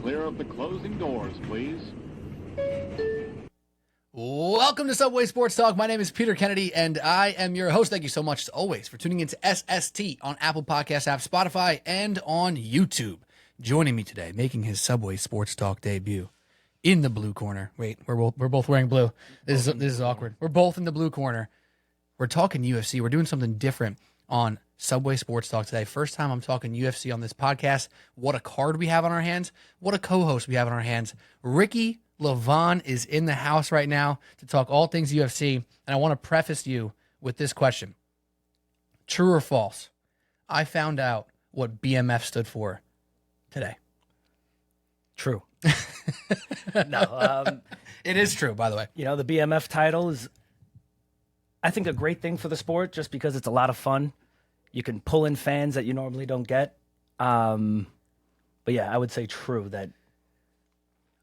clear of the closing doors, please. Welcome to Subway Sports Talk. My name is Peter Kennedy, and I am your host. Thank you so much, as always, for tuning into SST on Apple Podcast app, Spotify, and on YouTube. Joining me today, making his Subway Sports Talk debut in the blue corner. Wait, we're both wearing blue. This is awkward. We're both in the blue corner. We're talking UFC. We're doing something different on Subway Sports Talk today. First time I'm talking UFC on this podcast. What a card we have on our hands. What a co-host we have on our hands. Ricky Livan is in the house right now to talk all things UFC. And I want to preface you with this question. True or false? I found out what BMF stood for today. True. No. It is true, by the way. You know, the BMF title is, I think, a great thing for the sport just because it's a lot of fun. You can pull in fans that you normally don't get. But yeah, I would say true that.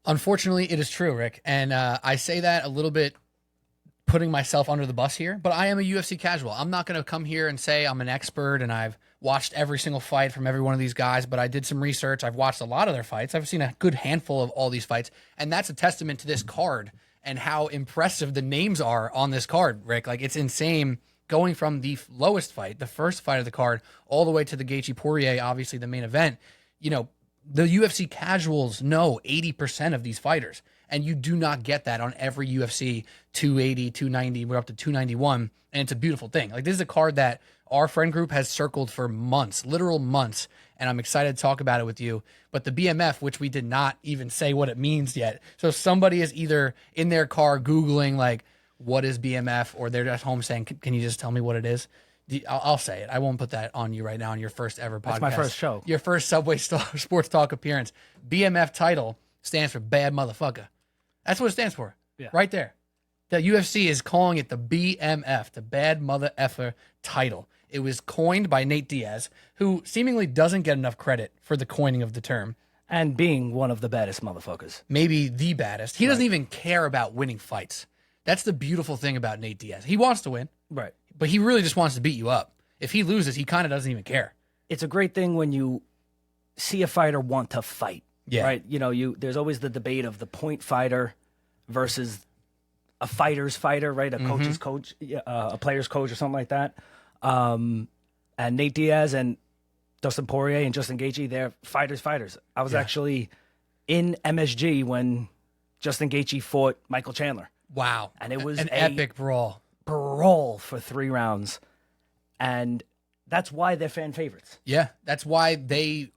Unfortunately, it is true, Rick. And I say that a little bit putting myself under the bus here, but I am a UFC casual. I'm not going to come here and say I'm an expert and I've watched every single fight from every one of these guys, but I did some research. I've watched a lot of their fights. I've seen a good handful of all these fights, and that's a testament to this card and how impressive the names are on this card, Rick. Like, it's insane going from the lowest fight, the first fight of the card, all the way to the Gaethje Poirier, obviously the main event. You know, the UFC casuals know 80% of these fighters, and you do not get that on every UFC 280, 290. We're up to 291, and it's a beautiful thing. Like, this is a card that our friend group has circled for months, literal months, and I'm excited to talk about it with you. But the BMF, which we did not even say what it means yet, so somebody is either in their car Googling, like, what is BMF, or they're at home saying, can you just tell me what it is? I'll say it. I won't put that on you right now on your first ever podcast. That's my first show. Your first Subway Sports Talk appearance. BMF title stands for bad motherfucker. That's what it stands for. Yeah. Right there. The UFC is calling it the BMF, the bad mother effer title. It was coined by Nate Diaz, who seemingly doesn't get enough credit for the coining of the term. And being one of the baddest motherfuckers. Maybe the baddest. He doesn't even care about winning fights. That's the beautiful thing about Nate Diaz. He wants to win. Right. But he really just wants to beat you up. If he loses, he kind of doesn't even care. It's a great thing when you see a fighter want to fight. Yeah. Right. You know, there's always the debate of the point fighter versus a fighter's fighter, right? A coach's coach, a player's coach or something like that. And Nate Diaz and Dustin Poirier and Justin Gaethje, they're fighters. I was actually in MSG when Justin Gaethje fought Michael Chandler. Wow. And it was an epic brawl. Brawl for 3 rounds. And that's why they're fan favorites. Yeah, that's why they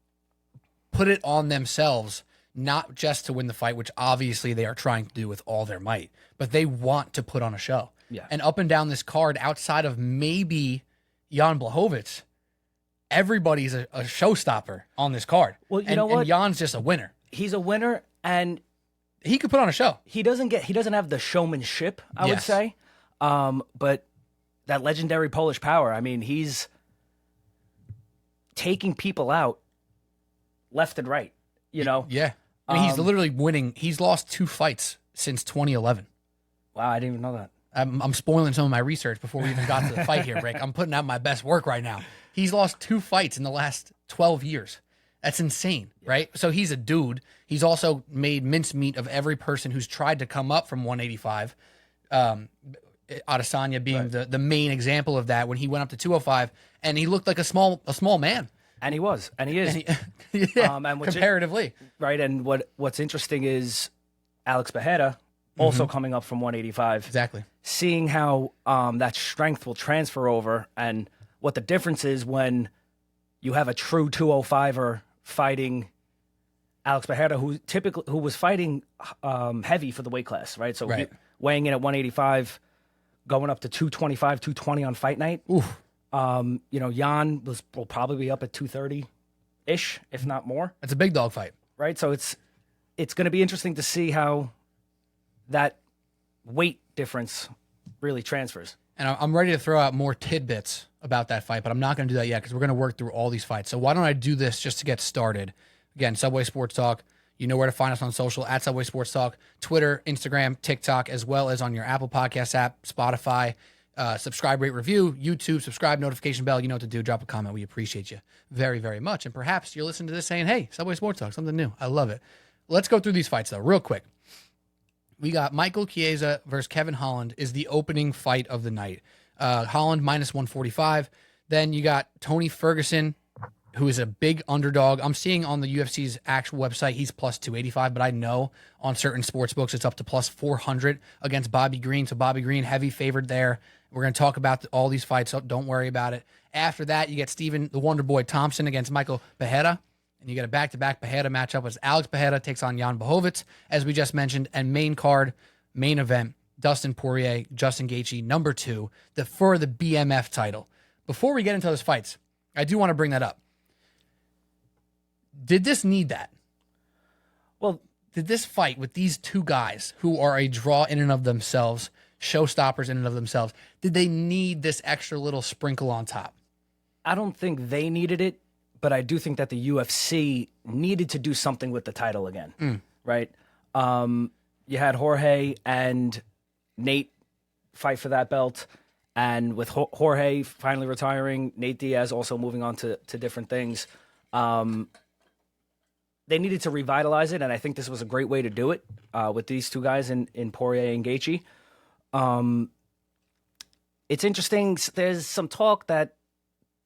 put it on themselves, not just to win the fight, which obviously they are trying to do with all their might, but they want to put on a show. Yeah. And up and down this card, outside of maybe Jan Blachowicz, everybody's a showstopper on this card. Well, you know what? And Jan's just a winner. He's a winner, and he could put on a show. He doesn't have the showmanship, I would say. But that legendary Polish power, I mean, he's taking people out left and right, you know? Yeah. I mean, he's literally winning. He's lost 2 fights since 2011. Wow, I didn't even know that. I'm spoiling some of my research before we even got to the fight here, Rick. I'm putting out my best work right now. He's lost 2 fights in the last 12 years. That's insane, right? So he's a dude. He's also made mincemeat of every person who's tried to come up from 185. Adesanya being the main example of that when he went up to 205, and he looked like a small man. And he was, and he is. And comparatively. Right, and what's interesting is Alex Pereira also coming up from 185. Exactly. Seeing how that strength will transfer over, and what the difference is when you have a true 205er fighting Alex Pereira, who was fighting heavy for the weight class, right? So weighing in at 185, going up to 225, 220 on fight night. Oof. You know, Jan will probably be up at 230-ish, if not more. It's a big dog fight. Right? So it's going to be interesting to see how that weight difference really transfers. And I'm ready to throw out more tidbits about that fight, but I'm not going to do that yet because we're going to work through all these fights. So why don't I do this just to get started? Again, Subway Sports Talk. You know where to find us on social, at Subway Sports Talk, Twitter, Instagram, TikTok, as well as on your Apple Podcast app, Spotify. Subscribe, rate, review, YouTube, subscribe, notification bell. You know what to do. Drop a comment. We appreciate you very, very much. And perhaps you're listening to this saying, hey, Subway Sports Talk, something new. I love it. let's go through these fights, though, real quick. We got Michael Chiesa versus Kevin Holland is the opening fight of the night. Holland minus 145. Then you got Tony Ferguson, who is a big underdog. I'm seeing on the UFC's actual website, he's plus 285, but I know on certain sports books it's up to plus 400 against Bobby Green. So Bobby Green, heavy favored there. We're going to talk about all these fights, so don't worry about it. After that, you get Stephen, the Wonder Boy Thompson against Michael Pereira. And you get a back-to-back Pereira matchup as Alex Pereira takes on Jan Blachowicz, as we just mentioned. And main card, main event, Dustin Poirier, Justin Gaethje, number 2, for the BMF title. Before we get into those fights, I do want to bring that up. Did this need that? Well, did this fight with these two guys who are a draw in and of themselves, showstoppers in and of themselves, did they need this extra little sprinkle on top? I don't think they needed it, but I do think that the UFC needed to do something with the title again, right? You had Jorge and Nate fight for that belt, and with Jorge finally retiring, Nate Diaz also moving on to different things. They needed to revitalize it, and I think this was a great way to do it with these two guys in Poirier and Gaethje. It's interesting. There's some talk that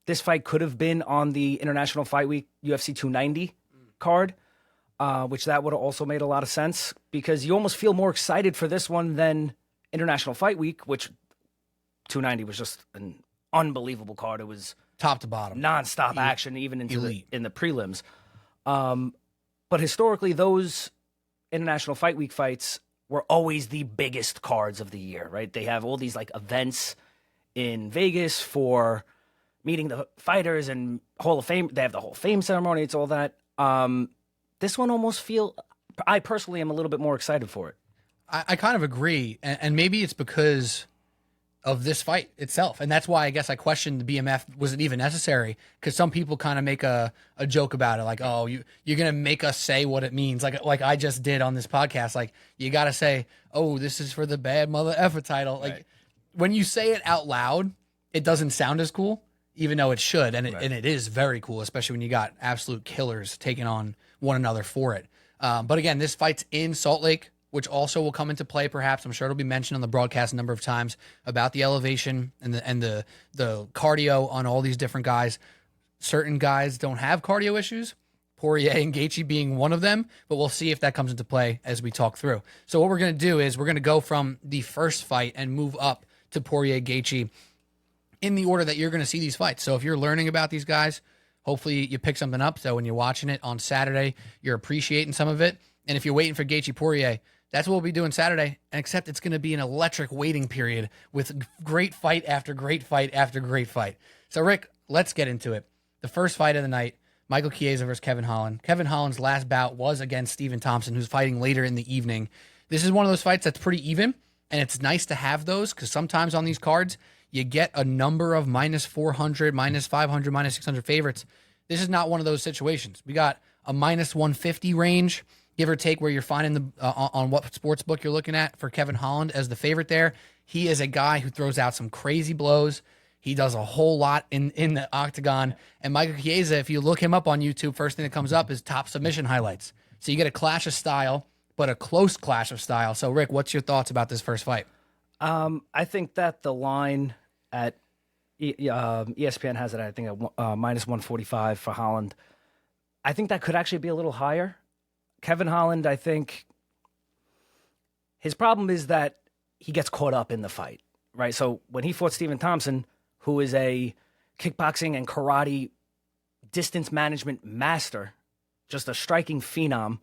this fight could have been on the International Fight Week UFC 290 card, which that would have also made a lot of sense because you almost feel more excited for this one than International Fight Week, which 290 was just an unbelievable card. It was top to bottom, nonstop action, even into in the prelims. But historically, those International Fight Week fights were always the biggest cards of the year, right? They have all these like events in Vegas for meeting the fighters and Hall of Fame. They have the Hall of Fame ceremony. It's all that. This one almost I personally am a little bit more excited for it. I kind of agree. And maybe it's because of this fight itself. And that's why I guess I questioned the BMF. Was it even necessary? Because some people kind of make a joke about it. Like, oh, you're going to make us say what it means. Like I just did on this podcast. Like, you got to say, oh, this is for the bad mother effer title. Like, when you say it out loud, it doesn't sound as cool, even though it should. And it is very cool, especially when you got absolute killers taking on one another for it. But again, this fight's in Salt Lake, which also will come into play perhaps. I'm sure it'll be mentioned on the broadcast a number of times about the elevation and the cardio on all these different guys. Certain guys don't have cardio issues, Poirier and Gaethje being one of them, but we'll see if that comes into play as we talk through. So what we're going to do is we're going to go from the first fight and move up to Poirier Gaethje in the order that you're going to see these fights. So if you're learning about these guys, hopefully you pick something up. So when you're watching it on Saturday, you're appreciating some of it. And if you're waiting for Gaethje Poirier, that's what we'll be doing Saturday, except it's going to be an electric waiting period with great fight after great fight after great fight. So, Rick, let's get into it. The first fight of the night, Michael Chiesa versus Kevin Holland. Kevin Holland's last bout was against Stephen Thompson, who's fighting later in the evening. This is one of those fights that's pretty even, and it's nice to have those because sometimes on these cards, you get a number of minus 400, minus 500, minus 600 favorites. This is not one of those situations. We got a minus 150 range, give or take, where you're finding on what sports book you're looking at for Kevin Holland as the favorite there. He is a guy who throws out some crazy blows. He does a whole lot in the octagon. And Michael Chiesa, if you look him up on YouTube, first thing that comes up is top submission highlights. So you get a clash of style, but a close clash of style. So, Rick, what's your thoughts about this first fight? I think that the line at ESPN has it, I think, at minus 145 for Holland. I think that could actually be a little higher. Kevin Holland, I think his problem is that he gets caught up in the fight, right? So when he fought Stephen Thompson, who is a kickboxing and karate distance management master, just a striking phenom,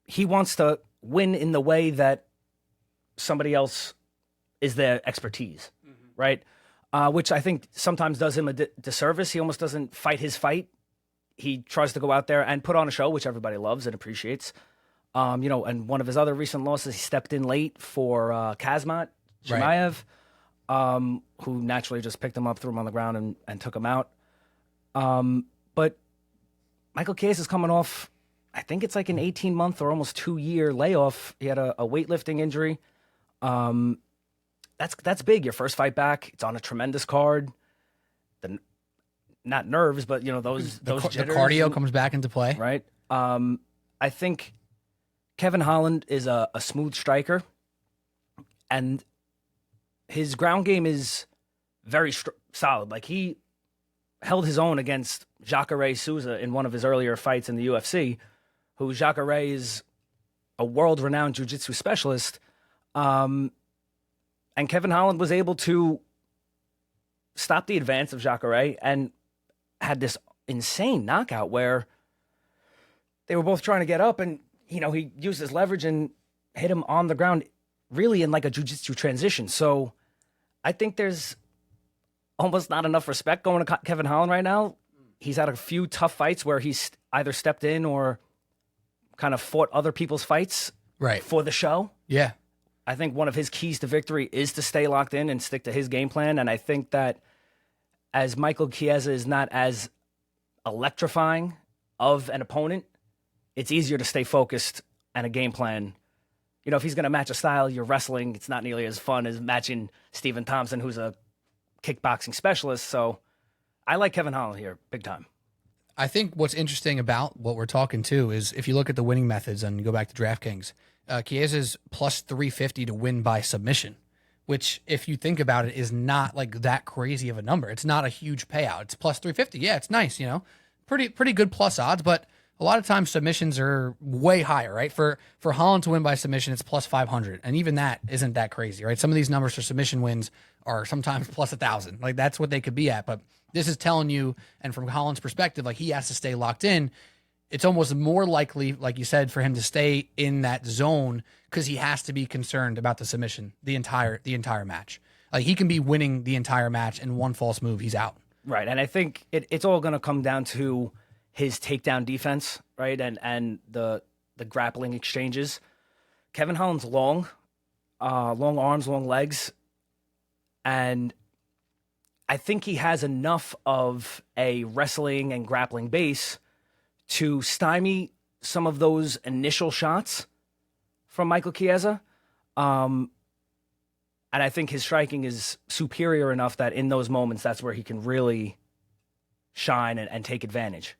he wants to win in the way that somebody else is their expertise, right? Which I think sometimes does him a disservice. He almost doesn't fight his fight. He tries to go out there and put on a show, which everybody loves and appreciates. And one of his other recent losses, he stepped in late for Kazmat Chimaev, who naturally just picked him up, threw him on the ground, and took him out. But Michael Chiesa is coming off, I think it's like an 18-month or almost 2-year layoff. He had a weightlifting injury. That's big. Your first fight back. It's on a tremendous card. Not nerves, but those jitters. The cardio comes back into play, right? I think Kevin Holland is a smooth striker, and his ground game is very solid. Like, he held his own against Jacare Souza in one of his earlier fights in the UFC, who Jacare is a world-renowned jiu-jitsu specialist. And Kevin Holland was able to stop the advance of Jacare and had this insane knockout where they were both trying to get up, and he used his leverage and hit him on the ground, really in like a jiu-jitsu transition. So I think there's almost not enough respect going to Kevin Holland right now. He's had a few tough fights where he's either stepped in or kind of fought other people's fights for the show. Yeah. I think one of his keys to victory is to stay locked in and stick to his game plan. And I think that as Michael Chiesa is not as electrifying of an opponent, it's easier to stay focused and a game plan. If he's going to match a style, you're wrestling. It's not nearly as fun as matching Stephen Thompson, who's a kickboxing specialist. So I like Kevin Holland here, big time. I think what's interesting about what we're talking to is if you look at the winning methods and you go back to DraftKings, Chiesa's plus 350 to win by submission, which, if you think about it, is not like that crazy of a number. It's not a huge payout. It's plus 350. Yeah, it's nice, pretty good plus odds, but a lot of times submissions are way higher, right? For Holland to win by submission, it's plus 500. And even that isn't that crazy, right? Some of these numbers for submission wins are sometimes plus 1,000. Like, that's what they could be at. But this is telling you, and from Holland's perspective, like, he has to stay locked in. It's almost more likely, like you said, for him to stay in that zone because he has to be concerned about the submission the entire match. Like, he can be winning the entire match, and one false move, he's out. Right, and I think it's all going to come down to his takedown defense, right, and the grappling exchanges. Kevin Holland's long arms, long legs, and I think he has enough of a wrestling and grappling base to stymie some of those initial shots from Michael Chiesa. And I think his striking is superior enough that in those moments, that's where he can really shine and take advantage.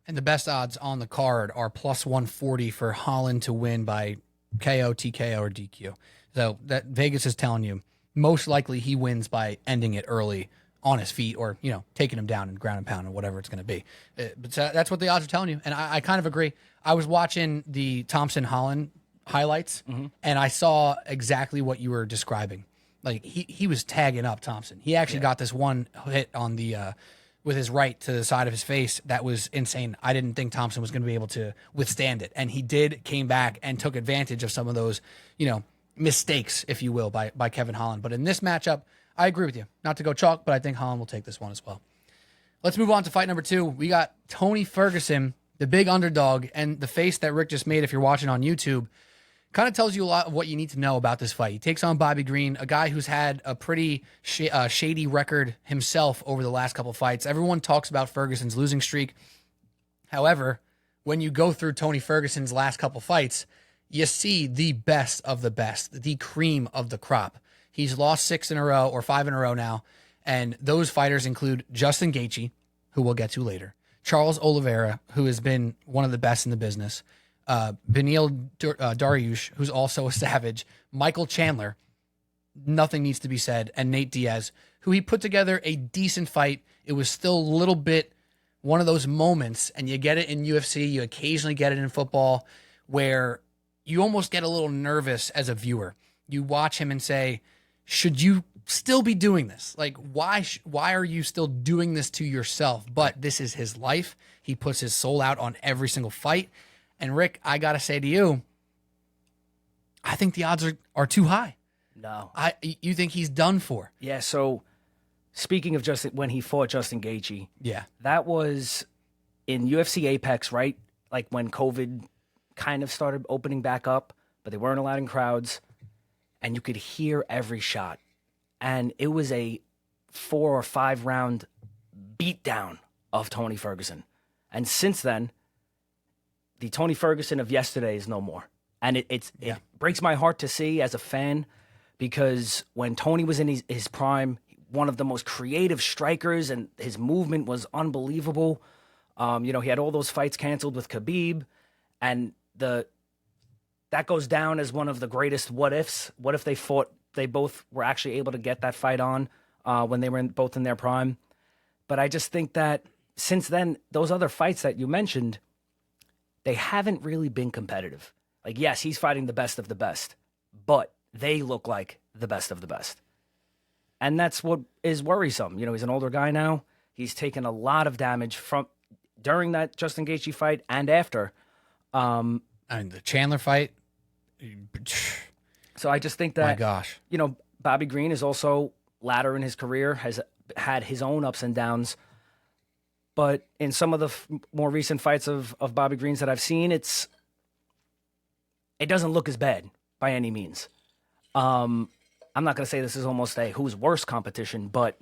And the best odds on the card are plus 140 for Holland to win by KO, TKO, or DQ. So that Vegas is telling you most likely he wins by ending it early on his feet, or taking him down and ground and pound or whatever it's going to be. But that's what the odds are telling you, and I kind of agree. I was watching the Thompson Holland highlights, and I saw exactly what you were describing. Like, he was tagging up Thompson. He actually got this one hit on the with his right to the side of his face that was insane. I didn't think Thompson was going to be able to withstand it, and he did. Came back and took advantage of some of those mistakes, if you will, by Kevin Holland. But in this matchup, I agree with you. Not to go chalk, but I think Holland will take this one as well. Let's move on to fight number 2. We got Tony Ferguson, the big underdog, and the face that Rick just made, if you're watching on YouTube, kind of tells you a lot of what you need to know about this fight. He takes on Bobby Green, a guy who's had a pretty shady record himself over the last couple of fights. Everyone talks about Ferguson's losing streak. However, when you go through Tony Ferguson's last couple fights, you see the best of the best, the cream of the crop. He's lost 6 in a row, or 5 in a row now, and those fighters include Justin Gaethje, who we'll get to later, Charles Oliveira, who has been one of the best in the business, Beneil Dariush, who's also a savage, Michael Chandler, nothing needs to be said, and Nate Diaz, who he put together a decent fight. It was still a little bit one of those moments, and you get it in UFC, you occasionally get it in football, where you almost get a little nervous as a viewer. You watch him and say, should you still be doing this? Like, why are you still doing this to yourself? But this is his life. He puts his soul out on every single fight. And Rick, I got to say to you, I think the odds are too high. No. You think he's done for? Yeah, so speaking of when he fought Justin Gaethje, that was in UFC Apex, right? Like when COVID kind of started opening back up, but they weren't allowed in crowds. And you could hear every shot. And it was a 4 or 5 round beatdown of Tony Ferguson. And since then, the Tony Ferguson of yesterday is no more. And it breaks my heart to see as a fan, because when Tony was in his prime, one of the most creative strikers, and his movement was unbelievable. He had all those fights canceled with Khabib, and that goes down as one of the greatest what ifs. What if they both were actually able to get that fight on when they were both in their prime? But I just think that since then, those other fights that you mentioned, they haven't really been competitive. Like, yes, he's fighting the best of the best, but they look like the best of the best. And that's what is worrisome. He's an older guy now. He's taken a lot of damage during that Justin Gaethje fight and after. I mean, the Chandler fight. So I just think that, my gosh, Bobby Green is also latter in his career, has had his own ups and downs. But in some of the more recent fights of Bobby Green's that I've seen, it doesn't look as bad by any means. I'm not going to say this is almost a who's worse competition, but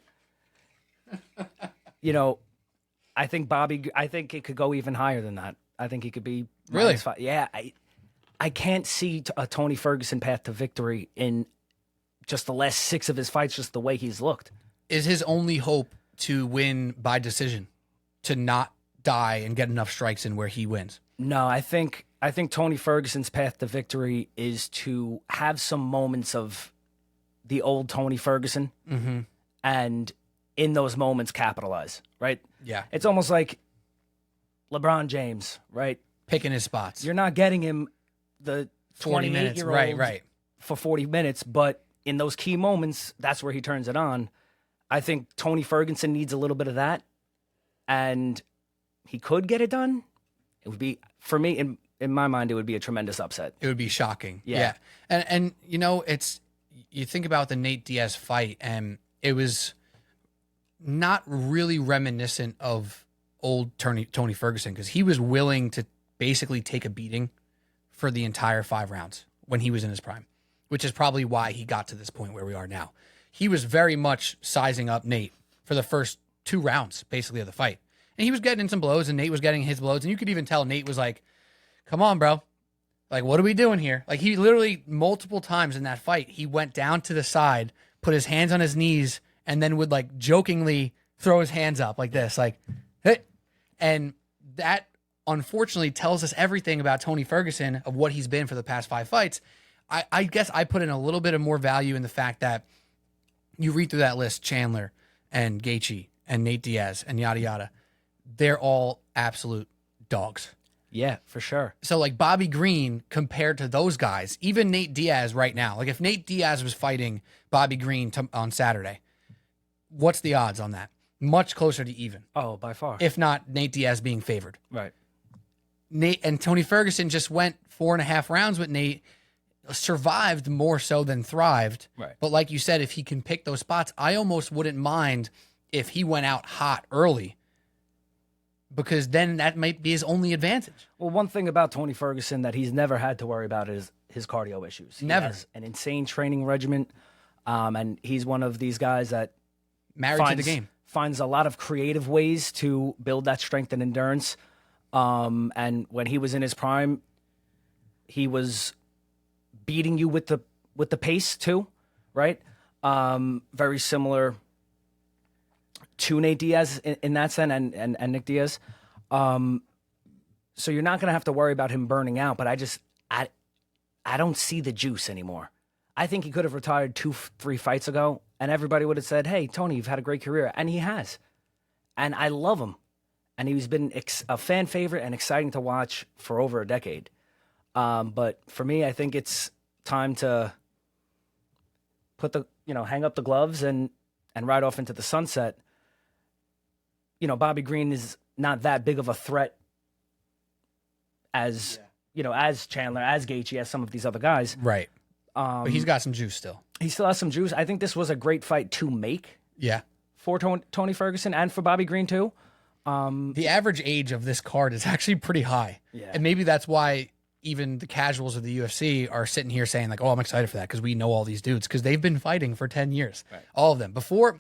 I think it could go even higher than that. I think he could be really. Yeah, I can't see a Tony Ferguson path to victory in just the last 6 of his fights, just the way he's looked. Is his only hope to win by decision, to not die and get enough strikes in where he wins? No, I think Tony Ferguson's path to victory is to have some moments of the old Tony Ferguson, and in those moments capitalize, right? Yeah. It's almost like LeBron James, right? Picking his spots. You're not getting him the 40 minutes, 28-year-old right. for 40 minutes, but in those key moments, that's where he turns it on. I think Tony Ferguson needs a little bit of that, and he could get it done. It would be, for me, in my mind, it would be a tremendous upset. It would be shocking. Yeah. And you think about the Nate Diaz fight, and it was not really reminiscent of old Tony Ferguson, because he was willing to basically take a beating for the entire 5 rounds when he was in his prime, which is probably why he got to this point where we are now. He was very much sizing up Nate for the first 2 rounds, basically, of the fight. And he was getting in some blows, and Nate was getting his blows. And you could even tell Nate was like, come on, bro. Like, what are we doing here? Like, he literally, multiple times in that fight, he went down to the side, put his hands on his knees, and then would, like, jokingly throw his hands up like this, like, hey. And that, unfortunately, tells us everything about Tony Ferguson, of what he's been for the past 5 fights. I guess I put in a little bit of more value in the fact that you read through that list, Chandler and Gaethje and Nate Diaz and yada yada, they're all absolute dogs. Yeah, for sure. So, like, Bobby Green compared to those guys, even Nate Diaz right now, like, if Nate Diaz was fighting Bobby Green on Saturday, what's the odds on that? Much closer to even. Oh, by far. If not Nate Diaz being favored. Right. Nate and Tony Ferguson just went 4.5 rounds with Nate, survived more so than thrived. Right. But like you said, if he can pick those spots, I almost wouldn't mind if he went out hot early, because then that might be his only advantage. Well, one thing about Tony Ferguson that he's never had to worry about is his cardio issues. He Never. has an insane training regimen, and he's one of these guys that Married to the game. Finds a lot of creative ways to build that strength and endurance. And when he was in his prime, he was beating you with the pace too, right? Very similar to Nate Diaz in that sense, and Nick Diaz. So you're not going to have to worry about him burning out, but I don't see the juice anymore. I think he could have retired 2-3 fights ago, and everybody would have said, hey, Tony, you've had a great career. And he has. And I love him. And he's been a fan favorite and exciting to watch for over a decade. But for me, I think it's time to hang up the gloves and ride off into the sunset. Bobby Green is not that big of a threat as Chandler, as Gaethje, as some of these other guys. Right. But he's got some juice still. He still has some juice. I think this was a great fight to make. Yeah. For Tony Ferguson and for Bobby Green too. The average age of this card is actually pretty high. Yeah. And maybe that's why even the casuals of the UFC are sitting here saying, like, oh, I'm excited for that, because we know all these dudes, because they've been fighting for 10 years. Right. All of them. Before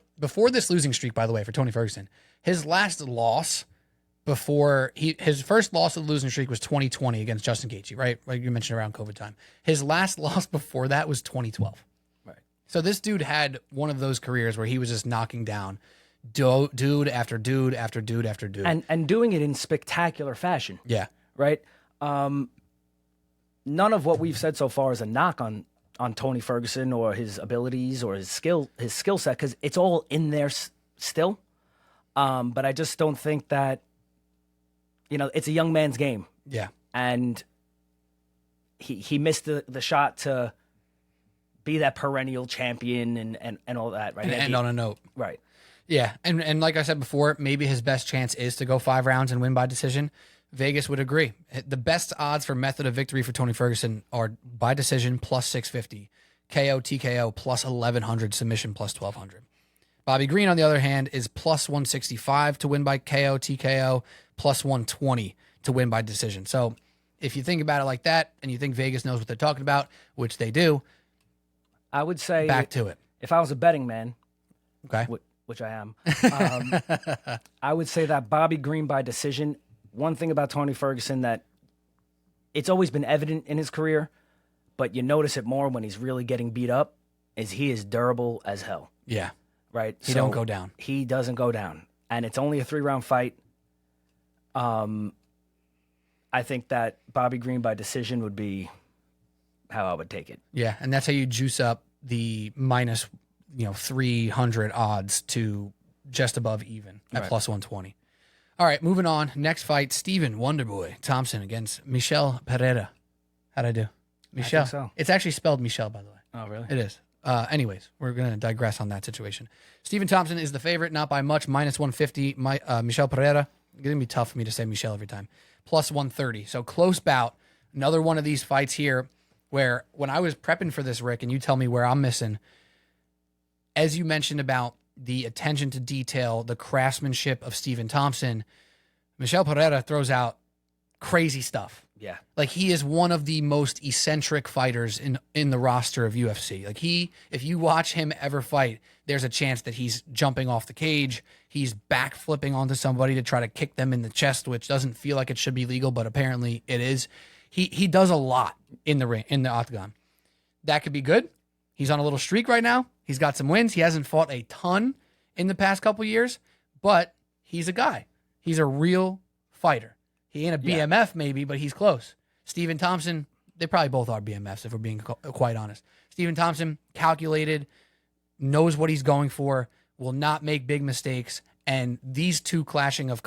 this losing streak, by the way, for Tony Ferguson, his last loss his first loss of the losing streak was 2020 against Justin Gaethje, right? Like you mentioned, around COVID time. His last loss before that was 2012. Right. So this dude had one of those careers where he was just knocking down dude after dude after dude after dude. And doing it in spectacular fashion. Yeah. Right? And none of what we've said so far is a knock on Tony Ferguson or his abilities or his skill set, because it's all in there still. But I just don't think that, it's a young man's game. Yeah. And he missed the shot to be that perennial champion and all that, right? And end on a note. Right. Yeah, and like I said before, maybe his best chance is to go 5 rounds and win by decision. Vegas would agree. The best odds for method of victory for Tony Ferguson are by decision plus 650, KO, TKO plus 1100, submission plus 1200. Bobby Green, on the other hand, is plus 165 to win by KO, TKO, plus 120 to win by decision. So if you think about it like that, and you think Vegas knows what they're talking about, which they do, I would say back to it. If I was a betting man, okay, which I am, I would say that Bobby Green by decision. One thing about Tony Ferguson that it's always been evident in his career, but you notice it more when he's really getting beat up, is he is durable as hell. Yeah. Right? He don't go down. He doesn't go down. And it's only a 3-round fight. I think that Bobby Green by decision would be how I would take it. Yeah, and that's how you juice up the minus 300 odds to just above even at plus 120. All right, moving on. Next fight, Stephen Wonderboy Thompson against Michel Pereira. How'd I do? Michel. I think so. It's actually spelled Michel, by the way. Oh, really? It is. Anyways, we're going to digress on that situation. Stephen Thompson is the favorite, not by much, minus 150. Michel Pereira, it's going to be tough for me to say Michel every time, plus 130. So close bout. Another one of these fights here where when I was prepping for this, Rick, and you tell me where I'm missing, as you mentioned about the attention to detail, the craftsmanship of Stephen Thompson, Michel Pereira throws out crazy stuff. Yeah. Like, he is one of the most eccentric fighters in the roster of UFC. Like, if you watch him ever fight, there's a chance that he's jumping off the cage. He's back flipping onto somebody to try to kick them in the chest, which doesn't feel like it should be legal, but apparently it is. He does a lot in the ring, in the octagon. That could be good. He's on a little streak right now. He's got some wins. He hasn't fought a ton in the past couple years, but he's a guy. He's a real fighter. He ain't a BMF maybe, but he's close. Stephen Thompson, they probably both are BMFs if we're being quite honest. Stephen Thompson, calculated, knows what he's going for, will not make big mistakes, and these two clashing of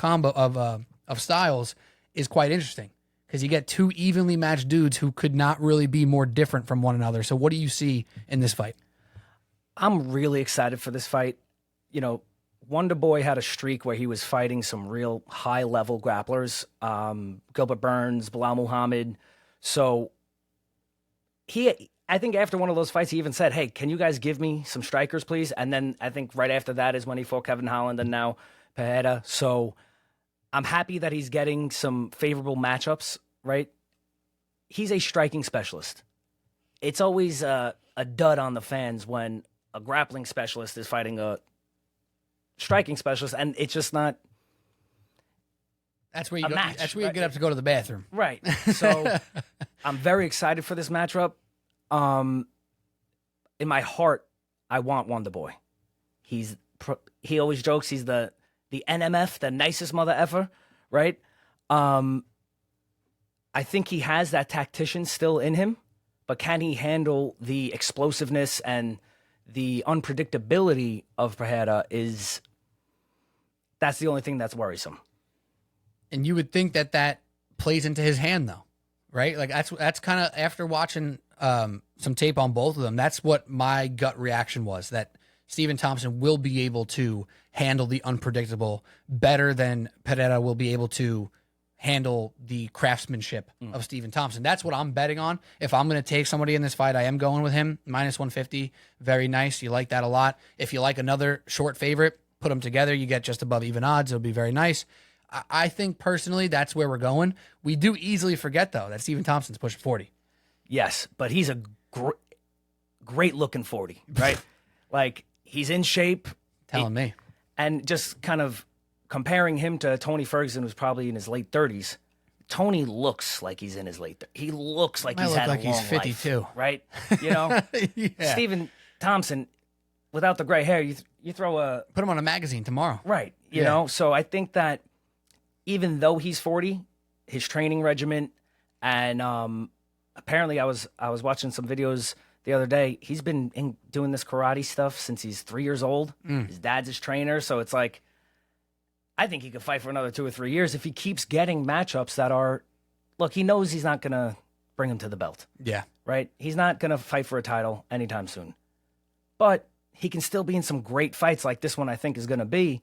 styles is quite interesting because you get two evenly matched dudes who could not really be more different from one another. So what do you see in this fight? I'm really excited for this fight. Wonderboy had a streak where he was fighting some real high-level grapplers, Gilbert Burns, Bilal Muhammad. So I think after one of those fights, he even said, hey, can you guys give me some strikers, please? And then I think right after that is when he fought Kevin Holland and now Pereira. So I'm happy that he's getting some favorable matchups, right? He's a striking specialist. It's always a dud on the fans when a grappling specialist is fighting a striking specialist, and it's just not. That's where you go. Match, that's where you get up to go to the bathroom. Right. So I'm very excited for this matchup. In my heart, I want Wonderboy. He always jokes he's the NMF, the nicest mother effer, right? I think he has that tactician still in him, but can he handle the explosiveness and the unpredictability of Pereira that's the only thing that's worrisome. And you would think that plays into his hand, though, right? Like that's kind of, after watching some tape on both of them, that's what my gut reaction was, that Stephen Thompson will be able to handle the unpredictable better than Pereira will be able to handle the craftsmanship of Stephen Thompson. That's what I'm betting on. If I'm going to take somebody in this fight, I am going with him. Minus 150. Very nice. You like that a lot. If you like another short favorite, put them together. You get just above even odds. It'll be very nice. I think personally that's where we're going. We do easily forget, though, that Stephen Thompson's pushing 40. Yes, but he's a great looking 40, right? Like, he's in shape. Telling me. And just kind of comparing him to Tony Ferguson, who's probably in his late 30s, Tony looks like he's in his late 30s. He looks like he's had a long he's 52. life, right? Yeah. Stephen Thompson, without the gray hair, you throw put him on a magazine tomorrow. Right. You know, so I think that even though he's 40, his training regimen and apparently I was watching some videos the other day. He's been doing this karate stuff since he's 3 years old. His dad's his trainer, so it's like I think he could fight for another 2 or 3 years if he keeps getting matchups that are. Look, he knows he's not gonna bring him to the belt. Yeah. Right? He's not gonna fight for a title anytime soon, but he can still be in some great fights like this one. I think is gonna be.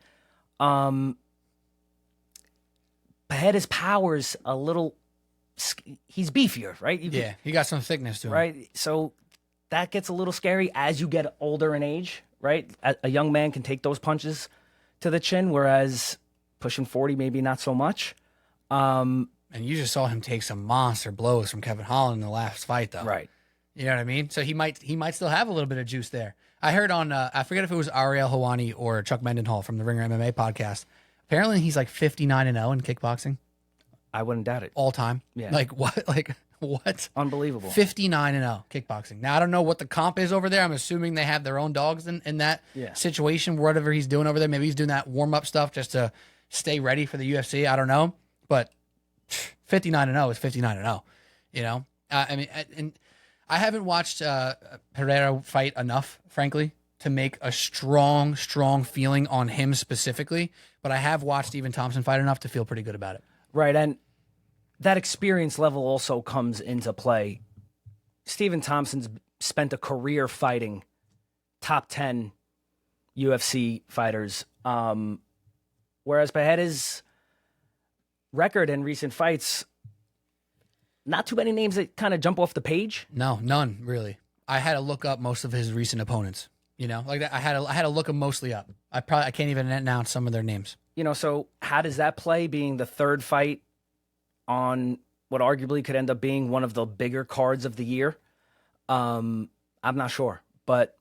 Pereira's power's a little. He's beefier, right? He got some thickness to him. Right? So that gets a little scary as you get older in age, right? A young man can take those punches to the chin, whereas pushing 40, maybe not so much. And you just saw him take some monster blows from Kevin Holland in the last fight, though. Right. You know what I mean? So he might still have a little bit of juice there. I heard on, I forget if it was Ariel Helwani or Chuck Mendenhall from the Ringer MMA podcast. Apparently he's like 59-0 in kickboxing. I wouldn't doubt it. All time. Yeah. Like what? Like what? Unbelievable. 59-0 kickboxing. Now I don't know what the comp is over there. I'm assuming they have their own dogs in that situation, whatever he's doing over there. Maybe he's doing that warm-up stuff just to stay ready for the UFC. I don't know. But 59-0 is 59-0. You know? I mean, and I haven't watched Pereira fight enough, frankly, to make a strong feeling on him specifically. But I have watched Stephen Thompson fight enough to feel pretty good about it. Right, and that experience level also comes into play. Stephen Thompson's spent a career fighting top 10 UFC fighters, whereas Pereira's record in recent fights, not too many names that kind of jump off the page. No, none, really. I had to look up most of his recent opponents. You know, like that. I had to look them mostly up. I can't even announce some of their names. You know, so how does that play, being the third fight on what arguably could end up being one of the bigger cards of the year? I'm not sure, but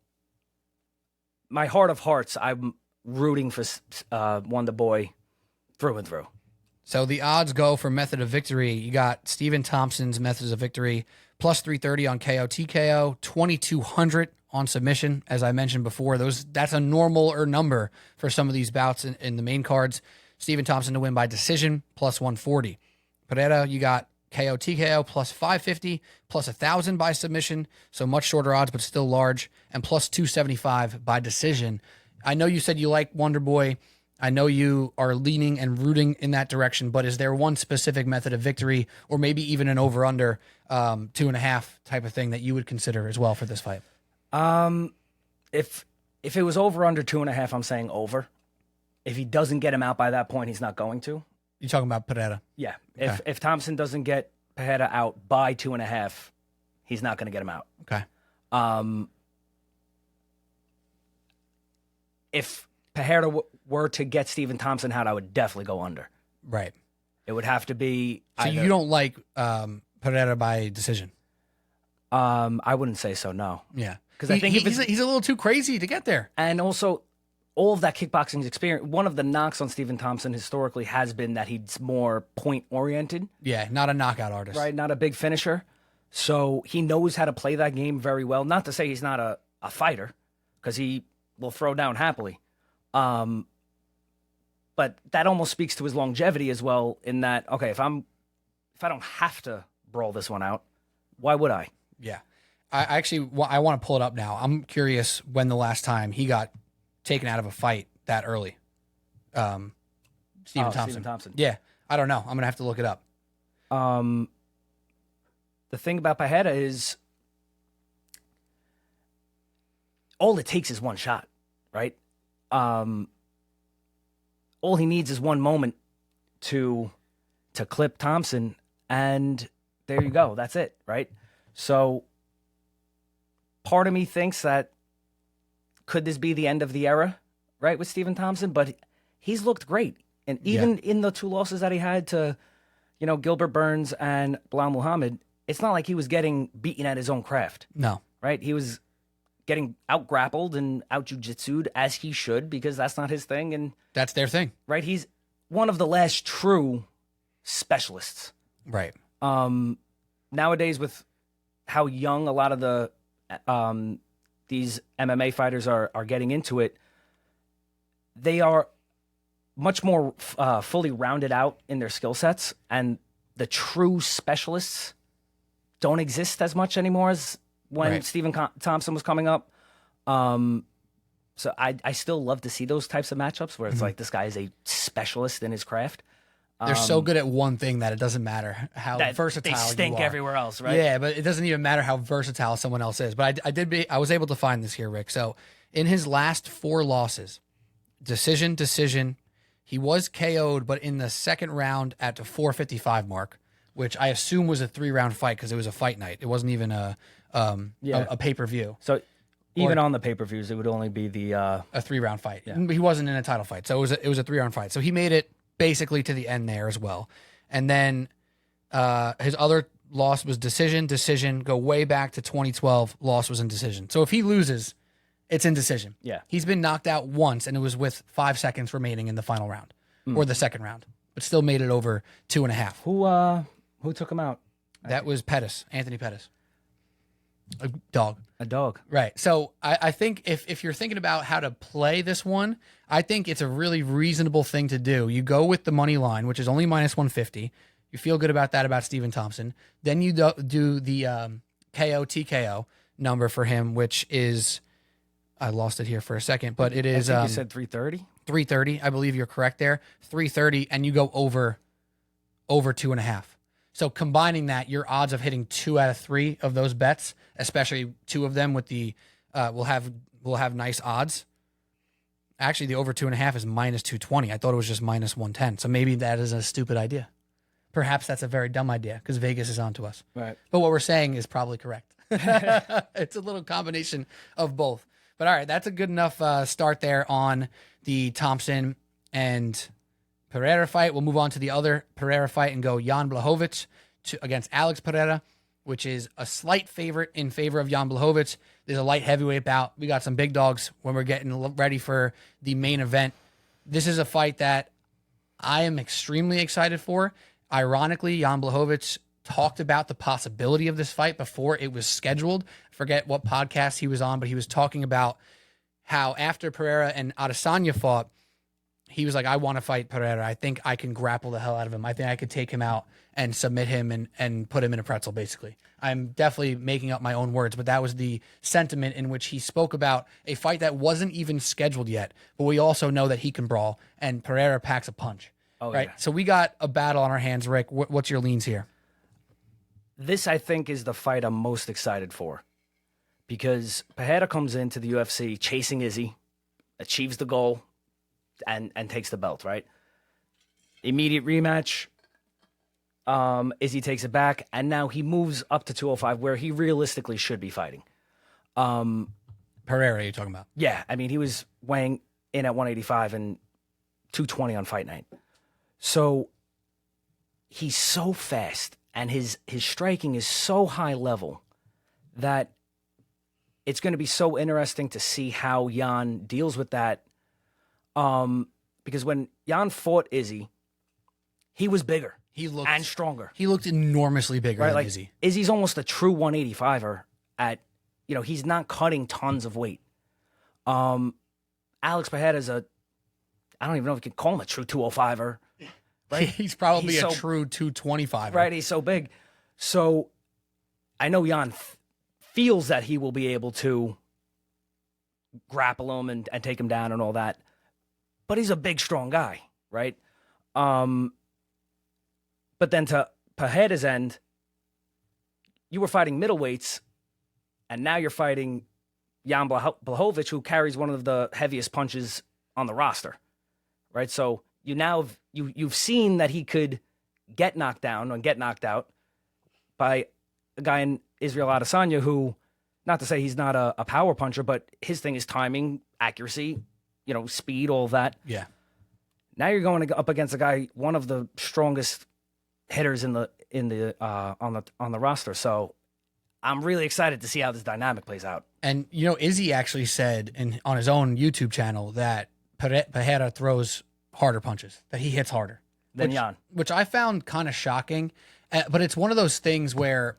my heart of hearts, I'm rooting for Wonder Boy through and through. So the odds go for method of victory. You got Stephen Thompson's methods of victory, plus 330 on KO TKO, 2,200 on submission. As I mentioned before, that's a normal number for some of these bouts in the main cards. Stephen Thompson to win by decision, plus 140. Pereira, you got KO TKO, plus 550, plus 1,000 by submission. So much shorter odds, but still large, and plus 275 by decision. I know you said you like Wonder Boy. I know you are leaning and rooting in that direction, but is there one specific method of victory, or maybe even an over-under 2.5 type of thing that you would consider as well for this fight? If it was over under 2.5, I'm saying over. If he doesn't get him out by that point, he's not going to. You're talking about Pereira? Yeah. Okay. If Thompson doesn't get Pereira out by 2.5, he's not going to get him out. Okay. If Pereira were to get Stephen Thompson out, I would definitely go under. Right. It would have to be. So you don't like Pereira by decision? I wouldn't say so. No. Yeah. Because I think he's a little too crazy to get there. And also, all of that kickboxing experience, one of the knocks on Stephen Thompson historically has been that he's more point-oriented. Yeah, not a knockout artist. Right, not a big finisher. So he knows how to play that game very well. Not to say he's not a fighter, because he will throw down happily. But that almost speaks to his longevity as well, in that, okay, if I don't have to brawl this one out, why would I? Yeah. I want to pull it up now. I'm curious when the last time he got taken out of a fight that early. Stephen Thompson. Yeah. I don't know. I'm going to have to look it up. The thing about Pereira is all it takes is one shot, right? All he needs is one moment to clip Thompson, and there you go. That's it, right? So part of me thinks that could this be the end of the era, right, with Stephen Thompson? But he's looked great. And even in the two losses that he had to, Gilbert Burns and Bilal Muhammad, it's not like he was getting beaten at his own craft. No. Right? He was getting out-grappled and out-jiu-jitsu'd, as he should, because that's not his thing. And that's their thing. Right? He's one of the last true specialists. Right. Nowadays, with how young a lot of the these MMA fighters are getting into it, they are much more fully rounded out in their skill sets, and the true specialists, don't exist as much anymore as when Stephen Thompson was coming up. So I still love to see those types of matchups where it's like this guy is a specialist in his craft. They're so good at one thing that it doesn't matter how versatile they stink you are. everywhere else, right? Yeah, but it doesn't even matter how versatile someone else is. But I was able to find this here, Rick. So in his last 4 losses, decision, he was KO'd, but in the second round at the 4:55 mark, which I assume was a 3-round fight because it was a fight night. It wasn't even a pay-per-view. So even on the pay-per-views, it would only be a 3-round fight. Yeah. He wasn't in a title fight, so it was a 3-round fight. So he made it basically to the end there as well. And then his other loss was decision, go way back to 2012, loss was in decision. So if he loses, it's in decision. Yeah. He's been knocked out once, and it was with 5 seconds remaining in the final round or the second round, but still made it over 2.5. Who took him out? That was Anthony Pettis. A dog. A dog. Right. So I think if you're thinking about how to play this one, I think it's a really reasonable thing to do. You go with the money line, which is only -150. You feel good about that about Stephen Thompson. Then you do the KO TKO number for him, which is, I lost it here for a second, but it is. I think you said 330. 330. I believe you're correct there. 330, and you go over 2.5. So combining that, your odds of hitting 2 out of 3 of those bets, especially 2 of them with the will have nice odds. Actually, the over 2.5 is -220. I thought it was just -110. So maybe that is a stupid idea. Perhaps that's a very dumb idea because Vegas is onto us. Right. But what we're saying is probably correct. It's a little combination of both. But all right, that's a good enough start there on the Thompson and Pereira fight. We'll move on to the other Pereira fight and go Jan Blachowicz against Alex Pereira, which is a slight favorite in favor of Jan Blachowicz. There's a light heavyweight bout. We got some big dogs when we're getting ready for the main event. This is a fight that I am extremely excited for. Ironically, Jan Blachowicz talked about the possibility of this fight before it was scheduled. I forget what podcast he was on, but he was talking about how after Pereira and Adesanya fought, he was like, I want to fight Pereira. I think I can grapple the hell out of him. I think I could take him out and submit him and put him in a pretzel, basically. I'm definitely making up my own words, but that was the sentiment in which he spoke about a fight that wasn't even scheduled yet. But we also know that he can brawl, and Pereira packs a punch. Oh, right? yeah. So we got a battle on our hands, Rick. What's your leans here? This, I think, is the fight I'm most excited for because Pereira comes into the UFC chasing Izzy, achieves the goal, and takes the belt, right? Immediate rematch. Izzy takes it back, and now he moves up to 205 where he realistically should be fighting. Pereira, you're talking about? Yeah, I mean, he was weighing in at 185 and 220 on fight night. So he's so fast, and his striking is so high level that it's going to be so interesting to see how Jan deals with that. Because when Jan fought Izzy, he was bigger. He looked and stronger. He looked enormously bigger than like, Izzy. Izzy's almost a true 185er at, he's not cutting tons of weight. Alex Pereira's I don't even know if you can call him a true 205er. Right? He's probably a true 225. Right, he's so big. So I know Jan feels that he will be able to grapple him and take him down and all that. But he's a big, strong guy, right? But then to Pereira's end, you were fighting middleweights, and now you're fighting Jan Blachowicz, who carries one of the heaviest punches on the roster, right? So you've seen that he could get knocked down and get knocked out by a guy in Israel Adesanya who, not to say he's not a power puncher, but his thing is timing, accuracy, speed, all of that. Yeah. Now you're going up against a guy, one of the strongest hitters on the roster. So I'm really excited to see how this dynamic plays out. And Izzy actually said on his own YouTube channel that Pereira throws harder punches, that he hits harder than Jan, which I found kind of shocking. But it's one of those things where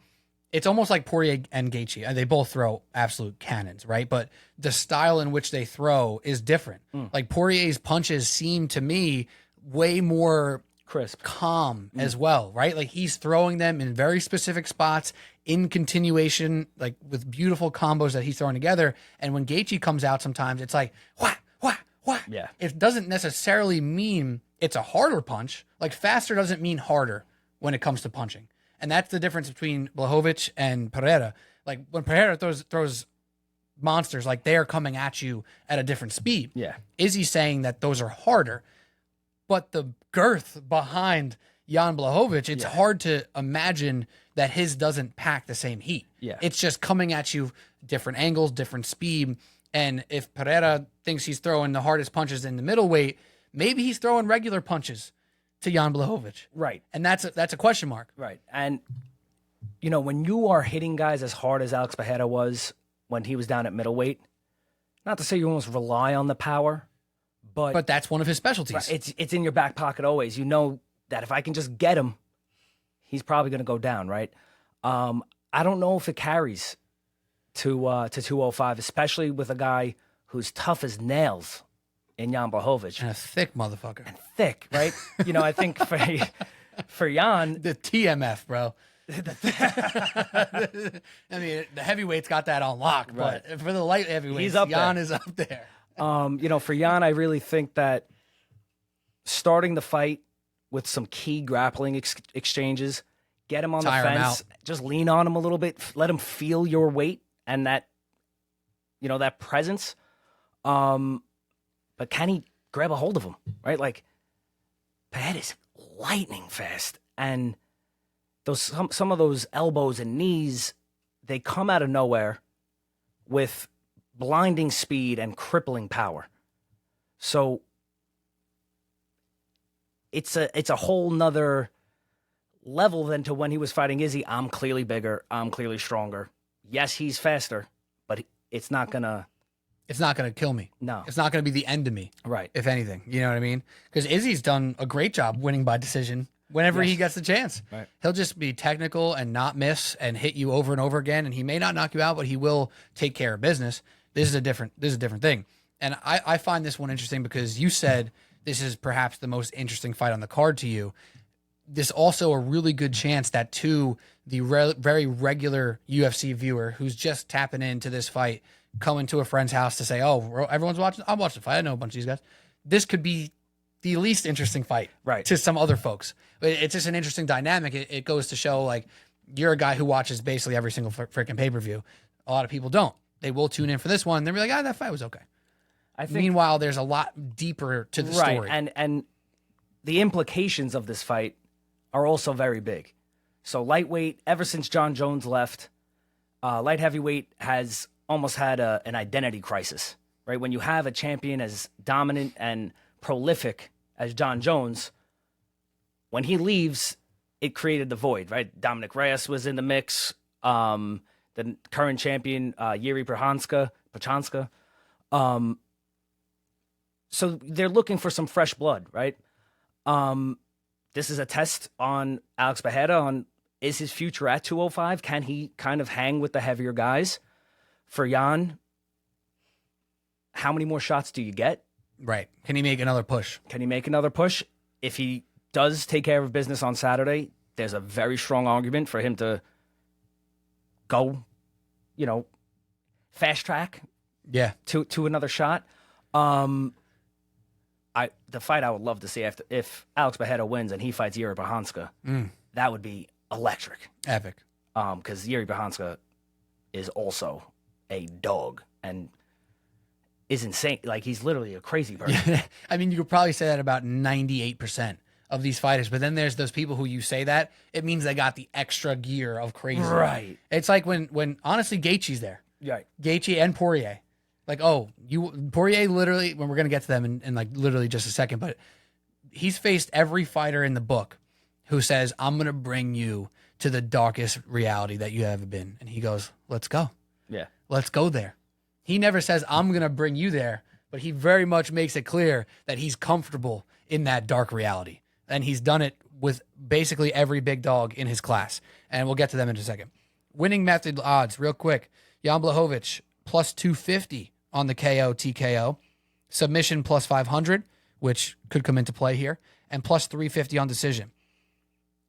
it's almost like Poirier and Gaethje. They both throw absolute cannons, right? But the style in which they throw is different. Like Poirier's punches seem to me way more crisp, calm as well, right? Like he's throwing them in very specific spots in continuation, like with beautiful combos that he's throwing together. And when Gaethje comes out, sometimes it's like wha wha wha. Yeah. It doesn't necessarily mean it's a harder punch. Like faster doesn't mean harder when it comes to punching, and that's the difference between Blachowicz and Pereira. Like when Pereira throws monsters, like they are coming at you at a different speed. Yeah. Izzy saying that those are harder, but the girth behind Jan Blachowicz, it's hard to imagine that his doesn't pack the same heat. Yeah. It's just coming at you different angles, different speed. And if Pereira thinks he's throwing the hardest punches in the middleweight, maybe he's throwing regular punches to Jan Blachowicz. Right. And that's a question mark. Right. And, you know, when you are hitting guys as hard as Alex Pereira was when he was down at middleweight, not to say you almost rely on the power, but that's one of his specialties. Right, it's in your back pocket always. You know that if I can just get him, he's probably going to go down, right? I don't know if it carries to 205, especially with a guy who's tough as nails in Jan Blachowicz. And a thick motherfucker. And thick, right? You know, I think for Jan... The TMF, bro. I mean, the heavyweights got that on lock, Right. but for the light heavyweights, He's up Jan there. is up there. You know, for Jan, I really think that starting the fight with some key grappling exchanges, get him on Tire him the fence, just lean on him a little bit, let him feel your weight and that, you know, that presence. But can he grab a hold of him, right? Like, Pereira is lightning fast, and some of those elbows and knees, they come out of nowhere with blinding speed and crippling power. So it's a whole nother level than to when he was fighting Izzy. I'm clearly bigger. I'm clearly stronger. Yes, he's faster, but it's not gonna kill me. No. It's not gonna be the end of me. Right. If anything, you know what I mean? Because Izzy's done a great job winning by decision whenever he gets the chance. Right. He'll just be technical and not miss and hit you over and over again. And he may not knock you out, but he will take care of business. This is a different thing. And I find this one interesting because you said this is perhaps the most interesting fight on the card to you. There's also a really good chance that to the very regular UFC viewer who's just tapping into this fight, coming to a friend's house to say, oh, everyone's watching, I'll watch the fight. I know a bunch of these guys. This could be the least interesting fight to some other folks. It's just an interesting dynamic. It goes to show, like, you're a guy who watches basically every single freaking pay-per-view. A lot of people don't. They will tune in for this one. They'll be like, that fight was okay. I think, meanwhile, there's a lot deeper to the story. And the implications of this fight are also very big. So lightweight, ever since John Jones left, light heavyweight has almost had an identity crisis, right? When you have a champion as dominant and prolific as John Jones, when he leaves, it created the void, right? Dominic Reyes was in the mix. The current champion, Yuri Prochazka. So they're looking for some fresh blood, right? This is a test on Alex Pereira on, is his future at 205? Can he kind of hang with the heavier guys? For Jan, how many more shots do you get? Right. Can he make another push? If he does take care of business on Saturday, there's a very strong argument for him to go, fast track to another shot. The fight I would love to see if Alex Pereira wins and he fights Yuri Prochazka, that would be electric. Epic. Because Yuri Prochazka is also a dog and is insane. Like, he's literally a crazy person. I mean, you could probably say that about 98% of these fighters, but then there's those people who you say that, it means they got the extra gear of crazy. Right. It's like when honestly Gaethje's there. Right. Gaethje and Poirier. Like, Poirier literally, when we're going to get to them in like literally just a second, but he's faced every fighter in the book who says, I'm going to bring you to the darkest reality that you have ever been. And he goes, let's go. Yeah. Let's go there. He never says, I'm going to bring you there, but he very much makes it clear that he's comfortable in that dark reality. And he's done it with basically every big dog in his class. And we'll get to them in a second. Winning method odds, real quick. Jan Blachowicz, plus 250 on the KO, TKO. Submission, plus 500, which could come into play here. and plus 350 on decision.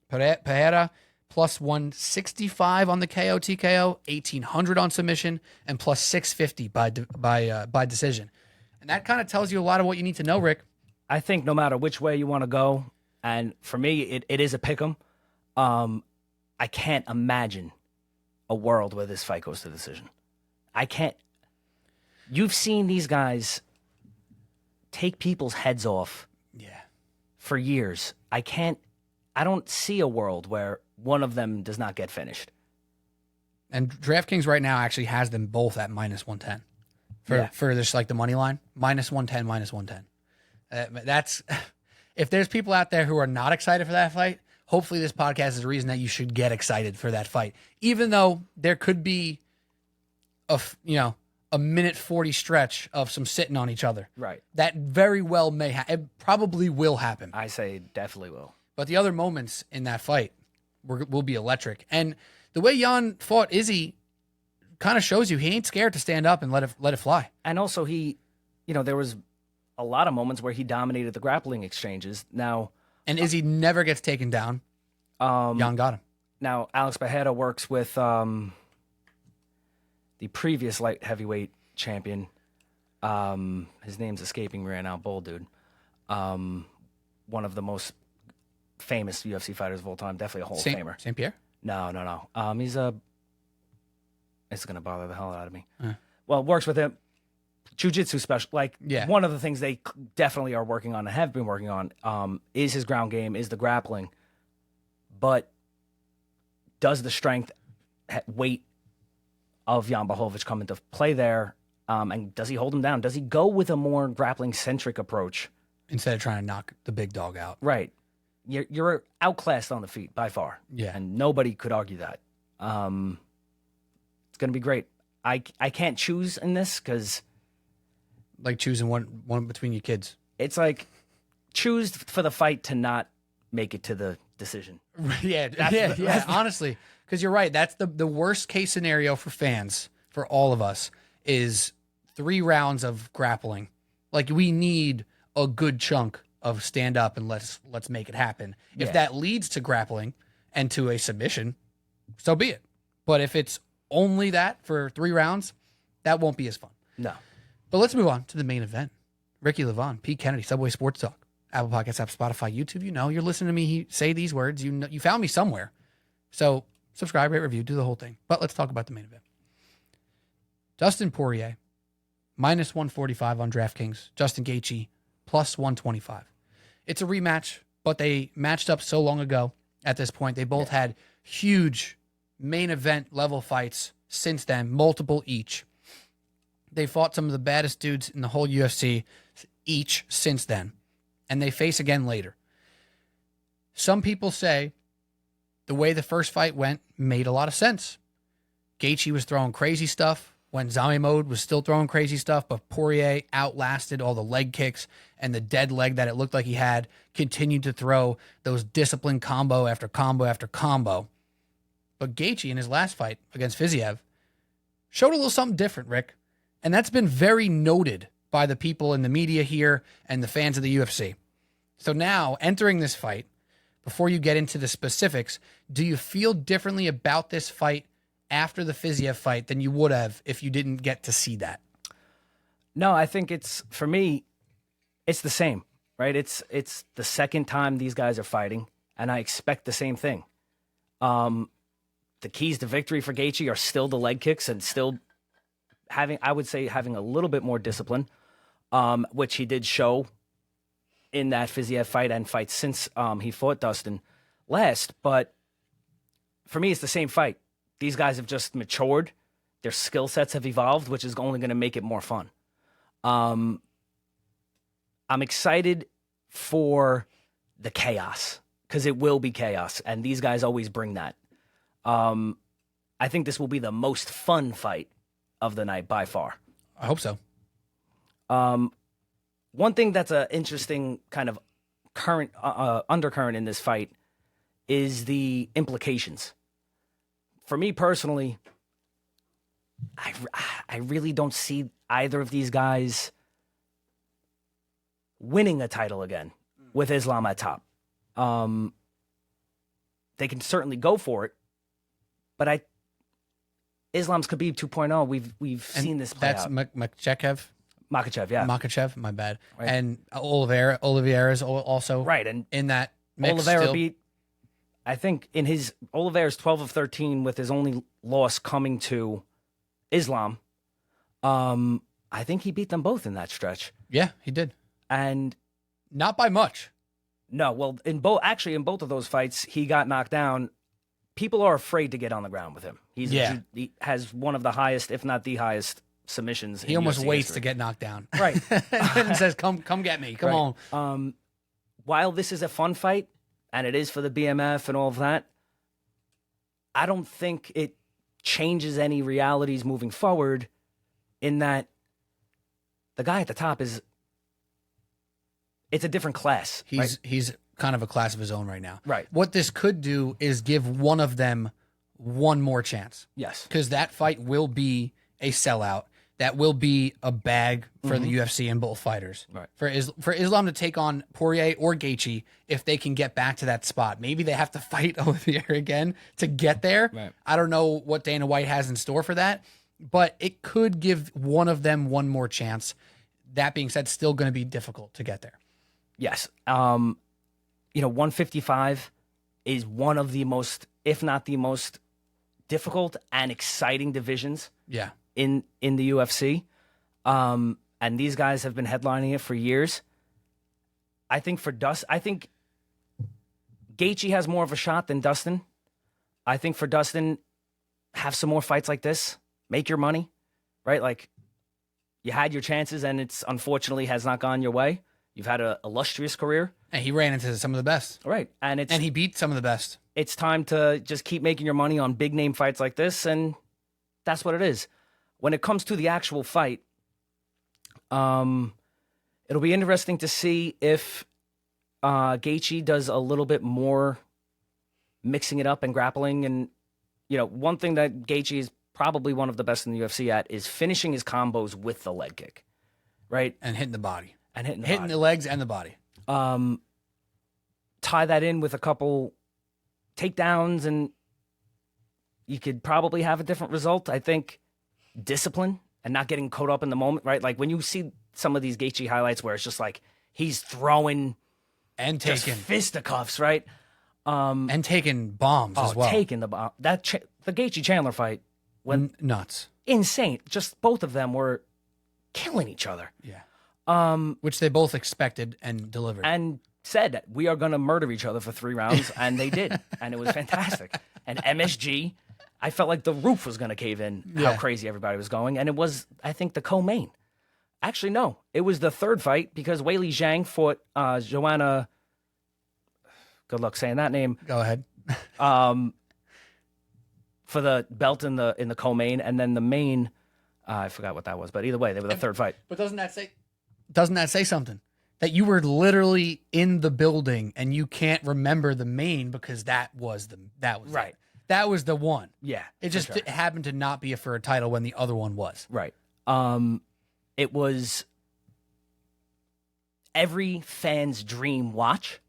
Pereira plus 165 on the KO TKO, 1800 on submission, and plus 650 by decision. And that kind of tells you a lot of what you need to know, Rick. I think no matter which way you want to go, and for me, it is a pick'em. I can't imagine a world where this fight goes to decision. I can't. You've seen these guys take people's heads off for years. I don't see a world where one of them does not get finished. And DraftKings right now actually has them both at minus 110 for this, like the money line. Minus 110, minus 110. That's if there's people out there who are not excited for that fight, hopefully this podcast is a reason that you should get excited for that fight. Even though there could be a minute 40 stretch of some sitting on each other. Right. That very well may happen. It probably will happen. I say definitely will. But the other moments in that fight will be electric. And the way Jan fought Izzy kind of shows you he ain't scared to stand up and let it fly. And also there was a lot of moments where he dominated the grappling exchanges. Now, and Izzy never gets taken down. Jan got him. Now, Alex Pereira works with the previous light heavyweight champion. His name's escaping me right now. Bull dude. One of the most famous UFC fighters of all time. Definitely a Hall of Famer. St. Pierre? No. It's going to bother the hell out of me. Well, works with him. Jiu-jitsu special. One of the things they definitely are working on and have been working on is his ground game, is the grappling. But does the strength, weight of Jan Blachowicz come into play there? And does he hold him down? Does he go with a more grappling-centric approach? Instead of trying to knock the big dog out. Right. You're outclassed on the feet by far. Yeah. And nobody could argue that. It's going to be great. I can't choose in this because... Like choosing one between your kids. It's like choose for the fight to not make it to the decision. Yeah. Honestly, because you're right. That's the worst case scenario for fans, for all of us, is 3 rounds of grappling. Like we need a good chunk of stand up and let's make it happen. If that leads to grappling and to a submission, so be it. But if it's only that for 3 rounds, that won't be as fun. No. But let's move on to the main event. Ricky Livan, Pete Kennedy, Subway Sports Talk, Apple Podcasts, app, Spotify, YouTube. You're listening to me say these words. You found me somewhere. So subscribe, rate, review, do the whole thing. But let's talk about the main event. Dustin Poirier, minus 145 on DraftKings. Justin Gaethje, plus 125. It's a rematch, but they matched up so long ago at this point. They both had huge main event level fights since then, multiple each. They fought some of the baddest dudes in the whole UFC each since then, and they face again later. Some people say the way the first fight went made a lot of sense. Gaethje was throwing crazy stuff when zombie mode was still throwing crazy stuff, but Poirier outlasted all the leg kicks and the dead leg that it looked like he had, continued to throw those disciplined combo after combo after combo. But Gaethje in his last fight against Fiziev showed a little something different, Rick. And that's been very noted by the people in the media here and the fans of the UFC. So now, entering this fight, before you get into the specifics, do you feel differently about this fight after the Fiziev fight than you would have if you didn't get to see that? No, I think for me, it's the same, right? It's the second time these guys are fighting, and I expect the same thing. The keys to victory for Gaethje are still the leg kicks and still having a little bit more discipline, which he did show in that Fiziev fight and fights since he fought Dustin last. But for me, it's the same fight. These guys have just matured. Their skill sets have evolved, which is only going to make it more fun. I'm excited for the chaos because it will be chaos, and these guys always bring that. I think this will be the most fun fight of the night by far. I hope so. One thing that's an interesting kind of current undercurrent in this fight is the implications. For me personally, I really don't see either of these guys winning a title again. with Islam at top. They can certainly go for it, but Islam's Khabib 2.0. We've seen this play that's out. Makachev. Makachev, yeah. Makachev, my bad. Right. And Oliveira is also Right, and in that mix Oliveira still. beat, I think, Oliveira's 12 of 13 with his only loss coming to Islam. I think he beat them both in that stretch. Yeah, he did. And Not by much. no, well, in both of those fights, he got knocked down. People are afraid to get on the ground with him. He has one of the highest, if not the highest, submissions. He almost waits to get knocked down. Right. And says, come get me. Come on. While this is a fun fight, and it is for the BMF and all of that, I don't think it changes any realities moving forward, in that the guy at the top it's a different class. He's kind of a class of his own right now. Right. What this could do is give one of them one more chance. Yes. Because that fight will be a sellout. That will be a bag for the UFC and both fighters. Right. For Islam to take on Poirier or Gaethje, if they can get back to that spot. Maybe they have to fight Oliveira again to get there. Right. I don't know what Dana White has in store for that, but it could give one of them one more chance. That being said, still going to be difficult to get there. Yes. 155 is one of the most, if not the most difficult and exciting divisions Yeah. in the UFC. And these guys have been headlining it for years. I think Gaethje has more of a shot than Dustin. I think for Dustin, have some more fights like this, make your money, right? Like, you had your chances and it's unfortunately has not gone your way. You've had an illustrious career. And he ran into some of the best. Right. And he beat some of the best. it's time to just keep making your money on big name fights like this, and that's what it is. When it comes to the actual fight, it'll be interesting to see if Gaethje does a little bit more mixing it up and grappling. And, one thing that Gaethje is probably one of the best in the UFC at is finishing his combos with the leg kick, right? And hitting the body. And hitting the legs and the body. Tie that in with a couple takedowns, and you could probably have a different result. I think discipline and not getting caught up in the moment, right? Like when you see some of these Gaethje highlights where it's just like he's throwing and just taking fisticuffs, right? And taking bombs as well. Taking the bomb. The Gaethje Chandler fight went nuts. Insane. Just both of them were killing each other. Yeah. Which they both expected and delivered. And said that we are going to murder each other for 3 rounds, and they did. And it was fantastic. And MSG, I felt like the roof was going to cave in, how crazy everybody was going. And it was, I think, the co-main. Actually, no. It was the third fight because Weili Zhang fought Joanna. Good luck saying that name. Go ahead. For the belt in the co-main, and then the main, I forgot what that was. But either way, they were the third fight. But doesn't that say something? That you were literally in the building and you can't remember the main because that was right. That was the one. Yeah. It just happened to not be for a title when the other one was. Right. It was every fan's dream watch.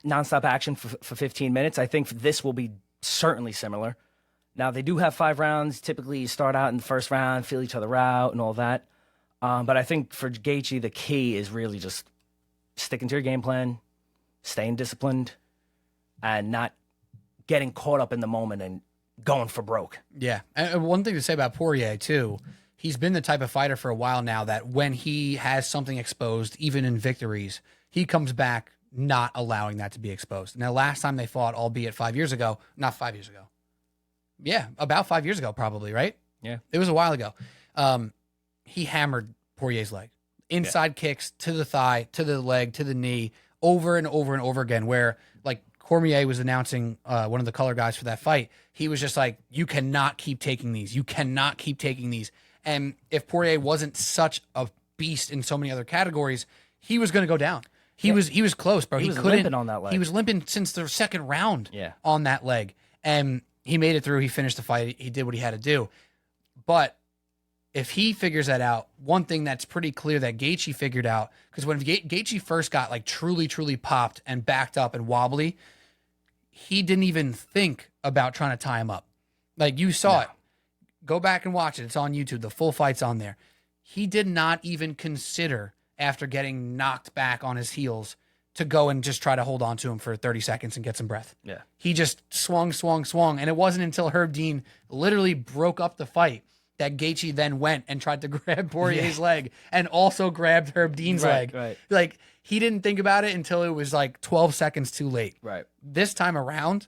Nonstop action for 15 minutes. I think this will be certainly similar. Now, they do have 5 rounds. Typically, you start out in the first round, feel each other out and all that. But I think for Gaethje, the key is really just sticking to your game plan, staying disciplined, and not getting caught up in the moment and going for broke. Yeah. And one thing to say about Poirier, too, he's been the type of fighter for a while now that when he has something exposed, even in victories, he comes back not allowing that to be exposed. Now, last time they fought, albeit 5 years ago, not 5 years ago. Yeah, about 5 years ago, probably, right? Yeah. It was a while ago. He hammered Poirier's leg. Inside kicks to the thigh, to the leg, to the knee, over and over and over again, where, like, Cormier was announcing, one of the color guys for that fight, he was just like, you cannot keep taking these. You cannot keep taking these. And if Poirier wasn't such a beast in so many other categories, he was going to go down. He was close, bro. He was limping on that leg. He was limping since the second round on that leg. And he made it through. He finished the fight. He did what he had to do. But if he figures that out, one thing that's pretty clear that Gaethje figured out, because when Gaethje first got like truly, truly popped and backed up and wobbly, he didn't even think about trying to tie him up. Like you saw it. Go back and watch it. It's on YouTube. The full fight's on there. He did not even consider, after getting knocked back on his heels, to go and just try to hold on to him for 30 seconds and get some breath. Yeah. He just swung. And it wasn't until Herb Dean literally broke up the fight that Gaethje then went and tried to grab Poirier's leg and also grabbed Herb Dean's leg. Right. Like, he didn't think about it until it was like 12 seconds too late. Right. This time around,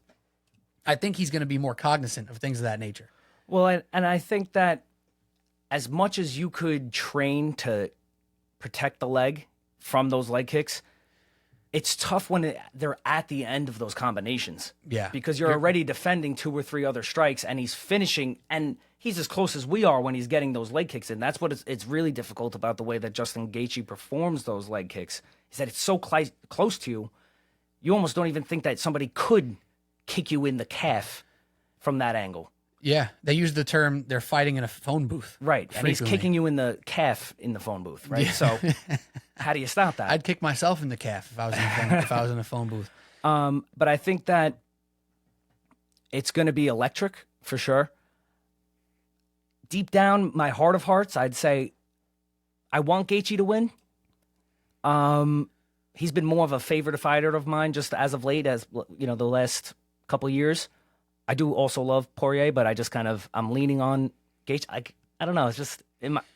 I think he's going to be more cognizant of things of that nature. Well, and I think that as much as you could train to protect the leg from those leg kicks, it's tough when they're at the end of those combinations. Yeah. Because you're already defending 2 or 3 other strikes, and he's finishing, and he's as close as we are when he's getting those leg kicks in. That's what it's really difficult about the way that Justin Gaethje performs those leg kicks, is that it's so close to you, you almost don't even think that somebody could kick you in the calf from that angle. Yeah, they use the term they're fighting in a phone booth. Right, and he's kicking you in the calf in the phone booth, right? Yeah. So how do you stop that? I'd kick myself in the calf if I was in a phone booth. But I think that it's going to be electric for sure. Deep down, my heart of hearts, I'd say I want Gaethje to win. He's been more of a favorite fighter of mine just as of late, as you know, the last couple of years. I do also love Poirier, but I'm leaning on Gaethje. I don't know. It's just,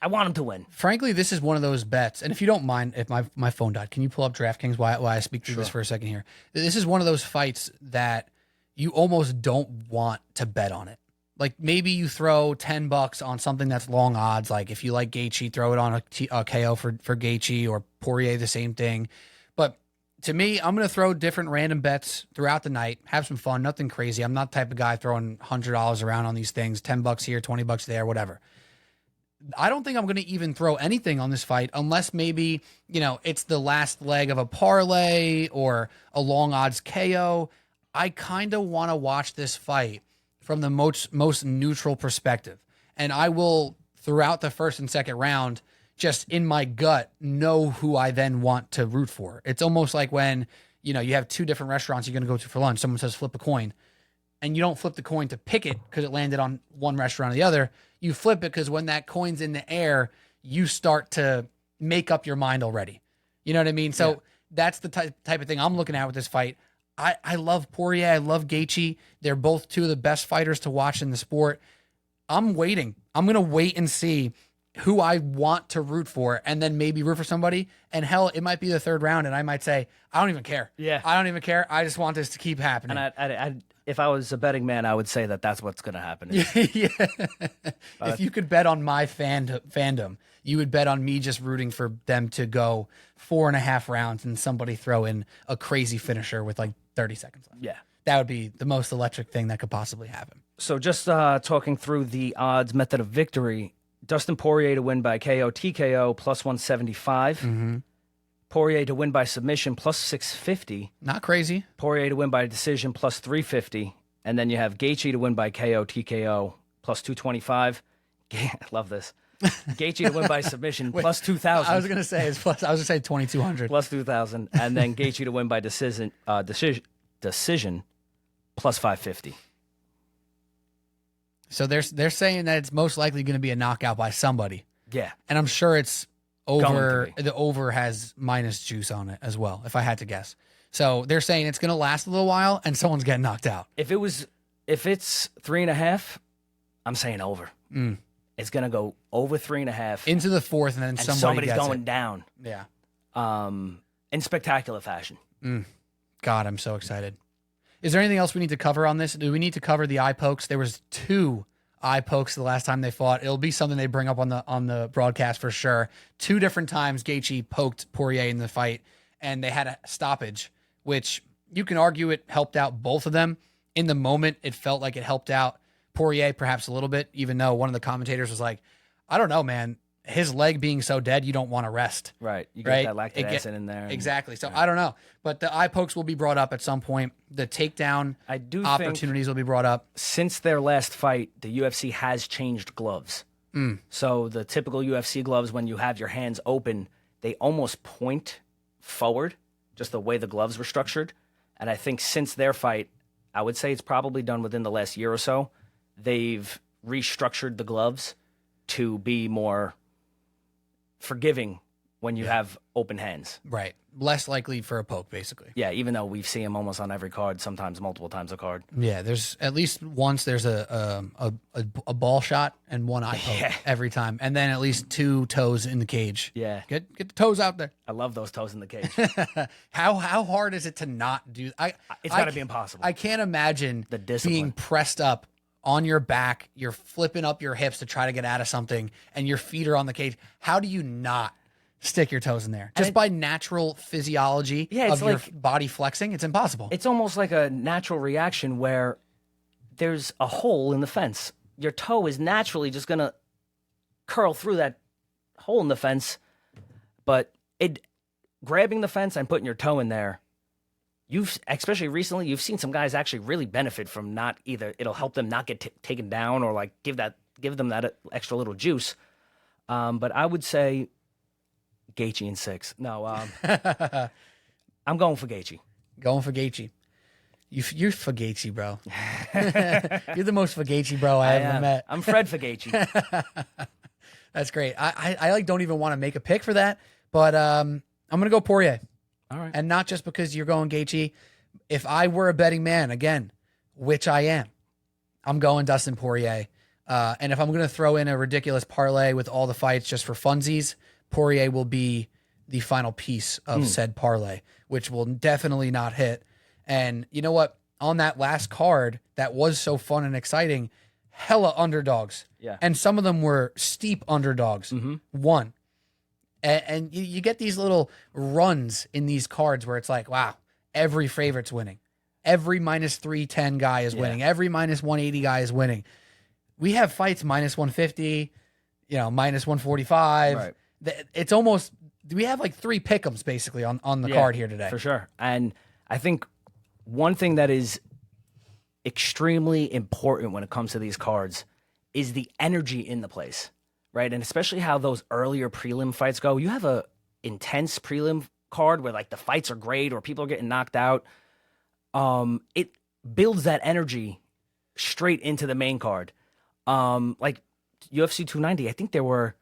I want him to win. Frankly, this is one of those bets. And if you don't mind, if my phone died, can you pull up DraftKings while I speak through this for a second here? This is one of those fights that you almost don't want to bet on it. Like maybe you throw $10 on something that's long odds. Like if you like Gaethje, throw it on a KO for Gaethje, or Poirier, the same thing. But to me, I'm going to throw different random bets throughout the night, have some fun, nothing crazy. I'm not the type of guy throwing $100 around on these things, $10 here, $20 there, whatever. I don't think I'm going to even throw anything on this fight unless maybe, it's the last leg of a parlay or a long odds KO. I kind of want to watch this fight from the most neutral perspective. And I will, throughout the first and second round, just in my gut, know who I then want to root for. It's almost like when, you have 2 different restaurants you're going to go to for lunch. Someone says flip a coin, and you don't flip the coin to pick it because it landed on one restaurant or the other. You flip it because when that coin's in the air, you start to make up your mind already. You know what I mean? So that's the type of thing I'm looking at with this fight. I love Poirier. I love Gaethje. They're both 2 of the best fighters to watch in the sport. I'm waiting. I'm going to wait and see who I want to root for, and then maybe root for somebody. And hell, it might be the 3rd round, and I might say, I don't even care. Yeah. I don't even care. I just want this to keep happening. And if I was a betting man, I would say that that's what's going to happen. Yeah. If you could bet on my fandom, you would bet on me just rooting for them to go 4.5 rounds and somebody throw in a crazy finisher with like 30 seconds left. Yeah. That would be the most electric thing that could possibly happen. So just talking through the odds method of victory, Dustin Poirier to win by KO TKO plus 175. Mm-hmm. Poirier to win by submission plus 650. Not crazy. Poirier to win by decision plus 350. And then you have Gaethje to win by KO TKO plus 225. I love this. Gaethje to win by submission plus 2,000. I was gonna say 2,200 plus 2,000, and then Gaethje to win by decision plus 550. So they're saying that it's most likely going to be a knockout by somebody. Yeah, and I'm sure it's over. The over has minus juice on it as well, if I had to guess. So they're saying it's going to last a little while, and someone's getting knocked out. If it's 3.5, I'm saying over. It's going to go over 3.5 into the 4th, and then somebody's going down. Yeah. In spectacular fashion. God, I'm so excited. Is there anything else we need to cover on this? Do we need to cover the eye pokes? There was 2 eye pokes the last time they fought. It'll be something they bring up on the broadcast for sure. 2 different times Gaethje poked Poirier in the fight, and they had a stoppage, which you can argue it helped out both of them. In the moment, it felt like it helped out Poirier perhaps a little bit, even though one of the commentators was like, I don't know, man. His leg being so dead, you don't want to rest. Right. You get that lactic acid in there. Exactly. So I don't know. But the eye pokes will be brought up at some point. The takedown opportunities will be brought up. Since their last fight, the UFC has changed gloves. So the typical UFC gloves, when you have your hands open, they almost point forward, just the way the gloves were structured. And I think since their fight, I would say it's probably done within the last year or so, they've restructured the gloves to be more forgiving when you have open hands. Right. Less likely for a poke, basically. Yeah, even though we've seen them almost on every card, sometimes multiple times a card. Yeah, there's at least once there's a ball shot and one eye poke every time, and then at least 2 toes in the cage. Yeah, get the toes out there. I love those toes in the cage. How hard is it to not do? It's got to be impossible. I can't imagine the discipline. Being pressed up on your back. You're flipping up your hips to try to get out of something, and your feet are on the cage. How do you not stick your toes in there? Just by natural physiology of your body flexing, it's impossible. It's almost like a natural reaction where there's a hole in the fence. Your toe is naturally just going to curl through that hole in the fence, but grabbing the fence and putting your toe in there, especially recently, you've seen some guys actually really benefit from not either. It'll help them not get taken down or like give them that extra little juice. But I would say Gaethje in 6. No, I'm going for Gaethje. Going for Gaethje. You're for Gaethje, bro. You're the most for Gaethje bro I ever met. I'm Fred for Gaethje. That's great. I like don't even want to make a pick for that, but I'm gonna go Poirier. All right. And not just because you're going Gaethje. If I were a betting man, again, which I am, I'm going Dustin Poirier. And if I'm gonna throw in a ridiculous parlay with all the fights just for funsies, Poirier will be the final piece of said parlay, which will definitely not hit. And you know what? On that last card, that was so fun and exciting, hella underdogs. Yeah. And some of them were steep underdogs. Won. And you get these little runs in these cards where it's like, wow, every favorite's winning. Every minus 310 guy is winning. Every minus 180 guy is winning. We have fights minus 150, minus 145. Right. It's almost, we have like 3 pick'ems basically on the card here today. For sure. And I think one thing that is extremely important when it comes to these cards is the energy in the place, right? And especially how those earlier prelim fights go. You have a intense prelim card where like the fights are great or people are getting knocked out. It builds that energy straight into the main card. Like UFC 290, I think there were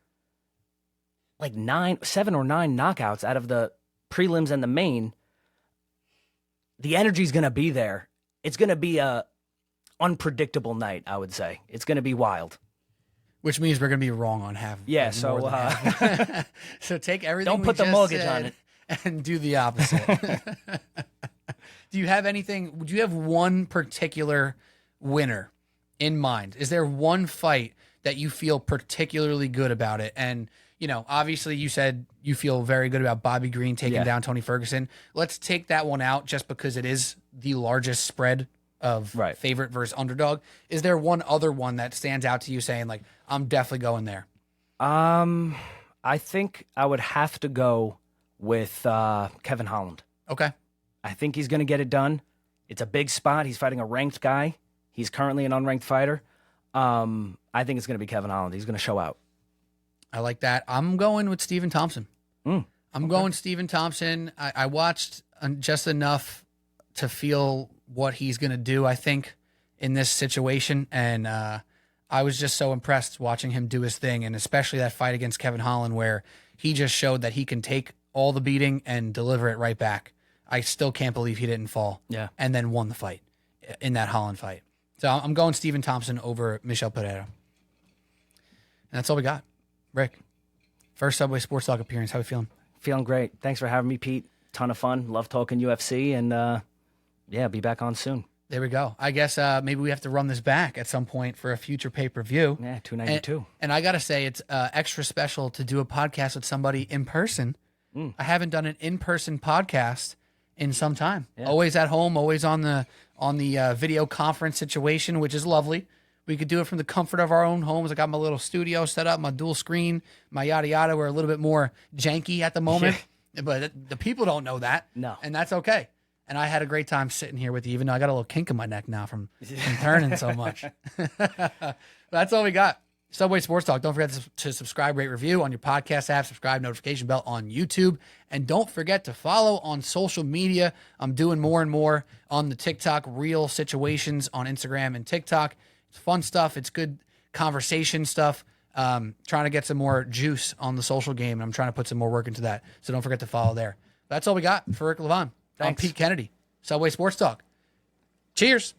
like 7 or 9 knockouts out of the prelims and the main. The energy's going to be there. It's going to be a unpredictable night, I would say. It's going to be wild. Which means we're going to be wrong on half. Yeah, so so take everything. Don't put the mortgage on it and do the opposite. Do you have anything? Would you have one particular winner in mind? Is there one fight that you feel particularly good about it? And obviously you said you feel very good about Bobby Green taking down Tony Ferguson. Let's take that one out just because it is the largest spread of favorite versus underdog. Is there one other one that stands out to you saying like, I'm definitely going there? I think I would have to go with Kevin Holland. Okay. I think he's going to get it done. It's a big spot. He's fighting a ranked guy. He's currently an unranked fighter. I think it's going to be Kevin Holland. He's going to show out. I like that. I'm going with Stephen Thompson. I'm going Stephen Thompson. I watched just enough to feel what he's going to do, I think, in this situation. And I was just so impressed watching him do his thing, and especially that fight against Kevin Holland where he just showed that he can take all the beating and deliver it right back. I still can't believe he didn't fall. Yeah. And then won the fight in that Holland fight. So I'm going Stephen Thompson over Michel Pereira. And that's all we got. Rick, first Subway Sports Talk appearance. How are you feeling? Feeling great. Thanks for having me, Pete. Ton of fun. Love talking UFC, and be back on soon. There we go. I guess maybe we have to run this back at some point for a future pay-per-view. Yeah, 292. And I got to say, it's extra special to do a podcast with somebody in person. I haven't done an in-person podcast in some time. Yeah. Always at home, always on the video conference situation, which is lovely. We could do it from the comfort of our own homes. I got my little studio set up, my dual screen, my yada yada. We're a little bit more janky at the moment, but the people don't know that. No. And that's okay. And I had a great time sitting here with you, even though I got a little kink in my neck now from turning so much. That's all we got. Subway Sports Talk. Don't forget to subscribe, rate, review on your podcast app. Subscribe, notification bell on YouTube. And don't forget to follow on social media. I'm doing more and more on the TikTok Real Situations on Instagram and TikTok. It's fun stuff. It's good conversation stuff. Trying to get some more juice on the social game, and I'm trying to put some more work into that. So don't forget to follow there. That's all we got for Rick Livan. I'm Thanks. Pete Kennedy. Subway Sports Talk. Cheers.